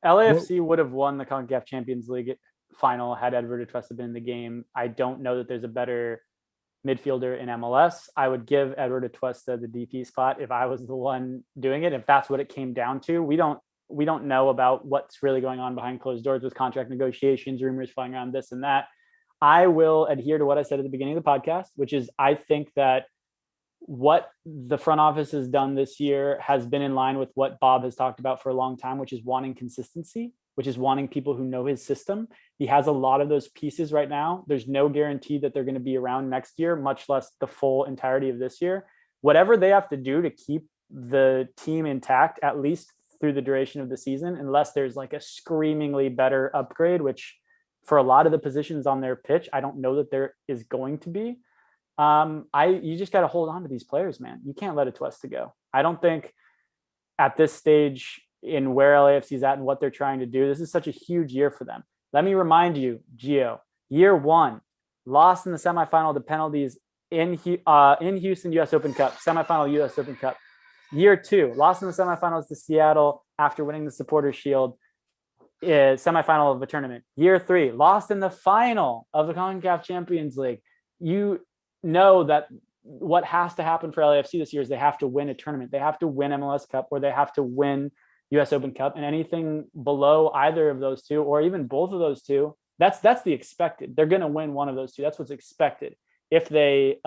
Speaker 2: LAFC would have won the CONCACAF Champions League final had Eduardo Tuesta been in the game. I don't know that there's a better midfielder in MLS. I would give Eduardo Tuesta the DP spot if I was the one doing it. If that's what it came down to, we don't know about what's really going on behind closed doors with contract negotiations, rumors flying around this and that. I will adhere to what I said at the beginning of the podcast, which is I think that what the front office has done this year has been in line with what Bob has talked about for a long time, which is wanting consistency, which is wanting people who know his system. He has a lot of those pieces right now. There's no guarantee that they're going to be around next year, much less the full entirety of this year. Whatever they have to do to keep the team intact, at least through the duration of the season, unless there's like a screamingly better upgrade, which for a lot of the positions on their pitch, I don't know that there is going to be. You just got to hold on to these players, man. You can't let Tuesta go. I don't think at this stage in where LAFC is at and what they're trying to do, this is such a huge year for them. Let me remind you, Gio, year one, lost in the semifinal to penalties in Houston US Open Cup, semifinal US Open Cup. Year two, lost in the semifinals to Seattle after winning the Supporters Shield, semifinal of a tournament. Year three, lost in the final of the CONCACAF Champions League. You know that what has to happen for LAFC this year is they have to win a tournament. They have to win MLS Cup, or they have to win US Open Cup, and anything below either of those two, or even both of those two, that's the expected. They're going to win one of those two. That's what's expected. If they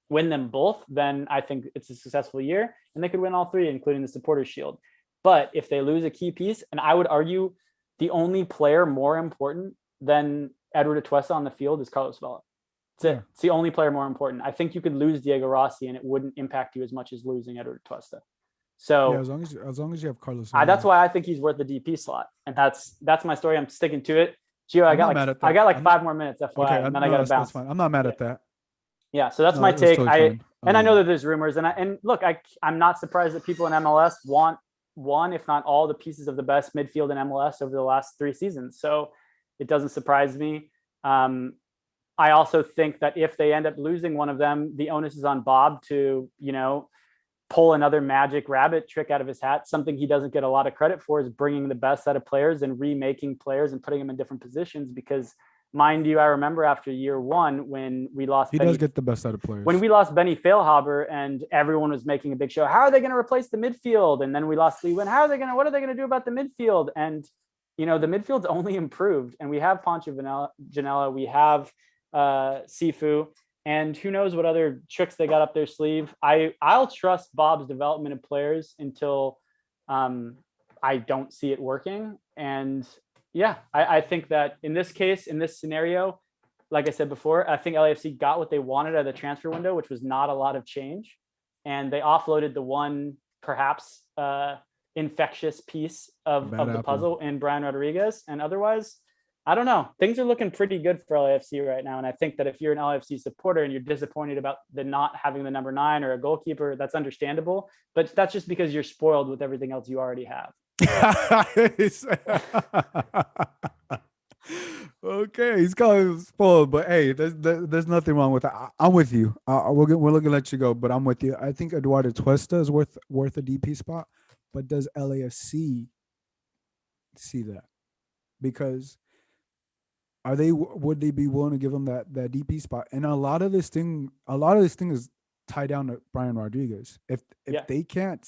Speaker 2: win them both, then I think it's a successful year, and they could win all three, including the Supporters Shield. But if they lose a key piece, and I would argue the only player more important than Edward Atuesta on the field is Carlos Vela. It's the only player more important. I think you could lose Diego Rossi and it wouldn't impact you as much as losing Edward Atuesta. So
Speaker 1: yeah, as long as you have Carlos,
Speaker 2: that's why I think he's worth the DP slot, and that's my story. I'm sticking to it. Gio, I got like 5 more minutes, FYI, okay, and then I got to bounce.
Speaker 1: That's fine. I'm not mad at that.
Speaker 2: Yeah, so that's my take. Totally I know that there's rumors, and look, I'm not surprised that people in MLS want one, if not all, the pieces of the best midfield in MLS over the last 3 seasons. So it doesn't surprise me. I also think that if they end up losing one of them, the onus is on Bob to, pull another magic rabbit trick out of his hat. Something he doesn't get a lot of credit for is bringing the best out of players and remaking players and putting them in different positions. Because, mind you, I remember after year 1 when we lost.
Speaker 1: He does get the best out of players.
Speaker 2: When we lost Benny Feilhaber and everyone was making a big show, how are they going to replace the midfield? And then we lost Lee Win. What are they going to do about the midfield? And, the midfield's only improved. And we have Pancho Janela, we have Sifu, and who knows what other tricks they got up their sleeve. I'll trust Bob's development of players until I don't see it working. And yeah, I think that in this case, in this scenario, like I said before, I think LAFC got what they wanted out of the transfer window, which was not a lot of change. And they offloaded the one perhaps infectious piece of the puzzle in Brian Rodriguez. And otherwise, I don't know. Things are looking pretty good for LAFC right now. And I think that if you're an LAFC supporter and you're disappointed about the not having the number 9 or a goalkeeper, that's understandable. But that's just because you're spoiled with everything else you already have.
Speaker 1: Okay, he's calling him spoiled, but hey, there's nothing wrong with that. I'm with you. We're gonna let you go, but I'm with you. I think Eduardo Atuesta is worth a DP spot, but does LAFC see that? Because would they be willing to give him that DP spot? And a lot of this thing is tied down to Brian Rodriguez. If they can't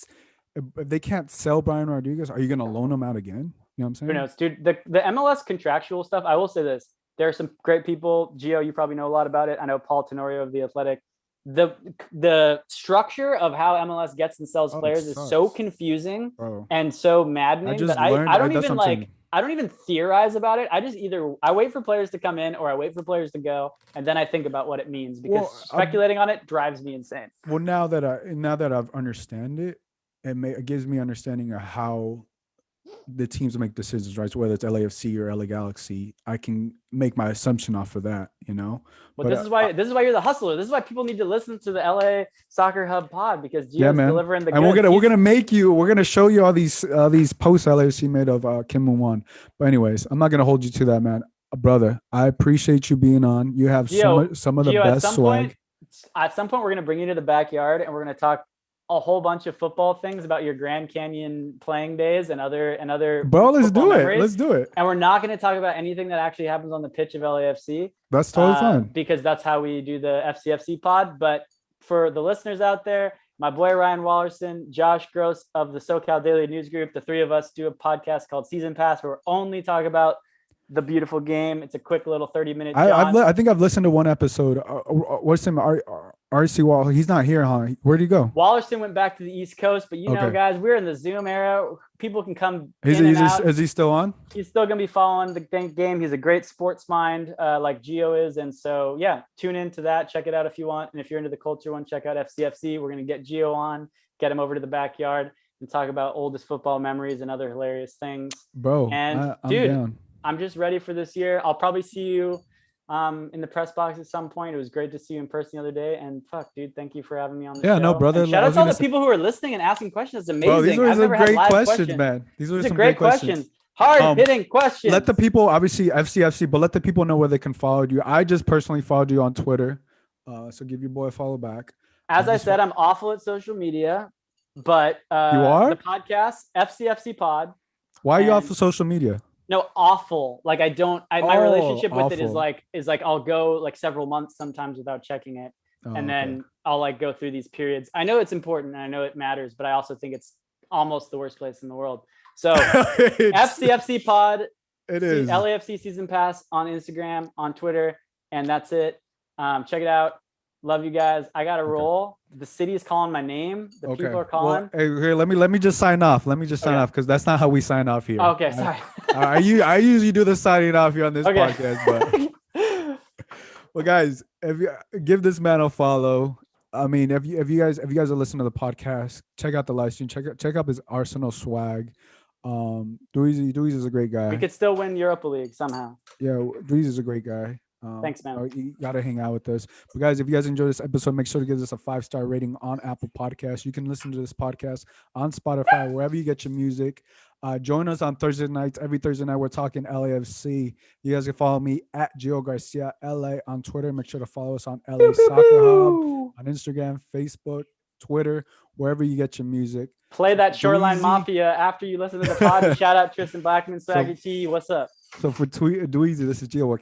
Speaker 1: sell Brian Rodriguez, are you going to loan him out again? You know what I'm saying?
Speaker 2: Who knows, dude? The MLS contractual stuff, I will say this. There are some great people. Gio, you probably know a lot about it. I know Paul Tenorio of The Athletic. The structure of how MLS gets and sells players is so confusing and so maddening that I don't even theorize about it. I wait for players to come in or I wait for players to go, and then I think about what it means, because speculating on it drives me insane.
Speaker 1: Well, now that I've understand it, it gives me understanding of how the teams make decisions, right? So whether it's LAFC or LA Galaxy, I can make my assumption off of that, Well,
Speaker 2: this is why you're the hustler. This is why people need to listen to the LA Soccer Hub pod, because Gio's delivering the goods.
Speaker 1: And we're gonna show you all these posts LAFC made of Kim Moon-Won. But anyways, I'm not gonna hold you to that, man. Brother, I appreciate you being on. You have some of the best swag.
Speaker 2: At some point, we're gonna bring you to the backyard and we're gonna talk a whole bunch of football things about your Grand Canyon playing days and other.
Speaker 1: Bro, let's do it. Let's do it.
Speaker 2: And we're not going to talk about anything that actually happens on the pitch of LAFC.
Speaker 1: That's totally fine,
Speaker 2: because that's how we do the FCFC pod. But for the listeners out there, my boy Ryan Wallerson, Josh Gross of the SoCal Daily News Group, the 3 of us do a podcast called Season Pass, where we only talk about the beautiful game. It's a quick little 30-minute.
Speaker 1: I think I've listened to one episode. What's his name? RC Wall. He's not here, huh? Where'd he go?
Speaker 2: Wallerson went back to the East Coast, but know, guys, we're in the Zoom era. People can come in and out.
Speaker 1: Is he still on?
Speaker 2: He's still going to be following the game. He's a great sports mind, like Gio is. And so, yeah, tune into that. Check it out if you want. And if you're into the culture one, check out FCFC. We're going to get Gio on, get him over to the backyard and talk about oldest football memories and other hilarious things.
Speaker 1: Bro,
Speaker 2: and
Speaker 1: I'm down.
Speaker 2: I'm just ready for this year. I'll probably see you in the press box at some point. It was great to see you in person the other day. And fuck, dude, thank you for having me on the show.
Speaker 1: Yeah, no, brother.
Speaker 2: And shout out to all the people who are listening and asking questions. It's amazing.
Speaker 1: Bro, these were some great questions, man. These were some great questions.
Speaker 2: Hard-hitting questions.
Speaker 1: Let the people, obviously, FCFC, but let the people know where they can follow you. I just personally followed you on Twitter. So give your boy a follow back.
Speaker 2: As I said, I'm awful at social media, but
Speaker 1: you are?
Speaker 2: The podcast, FCFC Pod.
Speaker 1: Why are you off of social media?
Speaker 2: No, awful. Like my relationship with it is like I'll go like several months sometimes without checking it. And then I'll like go through these periods. I know it's important and I know it matters, but I also think it's almost the worst place in the world. So
Speaker 1: It's-
Speaker 2: FCFC Pod,
Speaker 1: it is.
Speaker 2: LAFC Season Pass on Instagram, on Twitter, and that's it. Check it out. Love you guys. I got to roll. The city is calling my name. The people are calling.
Speaker 1: Well, hey, here, let me just sign off. Let me just sign off because that's not how we sign off here.
Speaker 2: Okay, sorry.
Speaker 1: I usually do the signing off here on this
Speaker 2: Okay.
Speaker 1: podcast, but well, guys, if you give this man a follow. I mean, if you guys are listening to the podcast, check out the live stream. Check out his Arsenal swag. Dweezy is a great guy.
Speaker 2: We could still win Europa League somehow.
Speaker 1: Yeah, Dweezy is a great guy.
Speaker 2: Thanks, man.
Speaker 1: You gotta hang out with us. But guys, if you guys enjoyed this episode, make sure to give us a 5-star rating on Apple Podcasts. You can listen to this podcast on Spotify, wherever you get your music. Join us on Thursday nights. Every Thursday night, we're talking LAFC. You guys can follow me at Gio Garcia LA on Twitter. Make sure to follow us on LA Soccer Hub on Instagram, Facebook, Twitter, wherever you get your music.
Speaker 2: Play that Shoreline
Speaker 1: Dweezy.
Speaker 2: Mafia after you listen to the pod. Shout out Tristan Blackman, Swaggy T. What's up?
Speaker 1: So for Dweezy, this is Gio.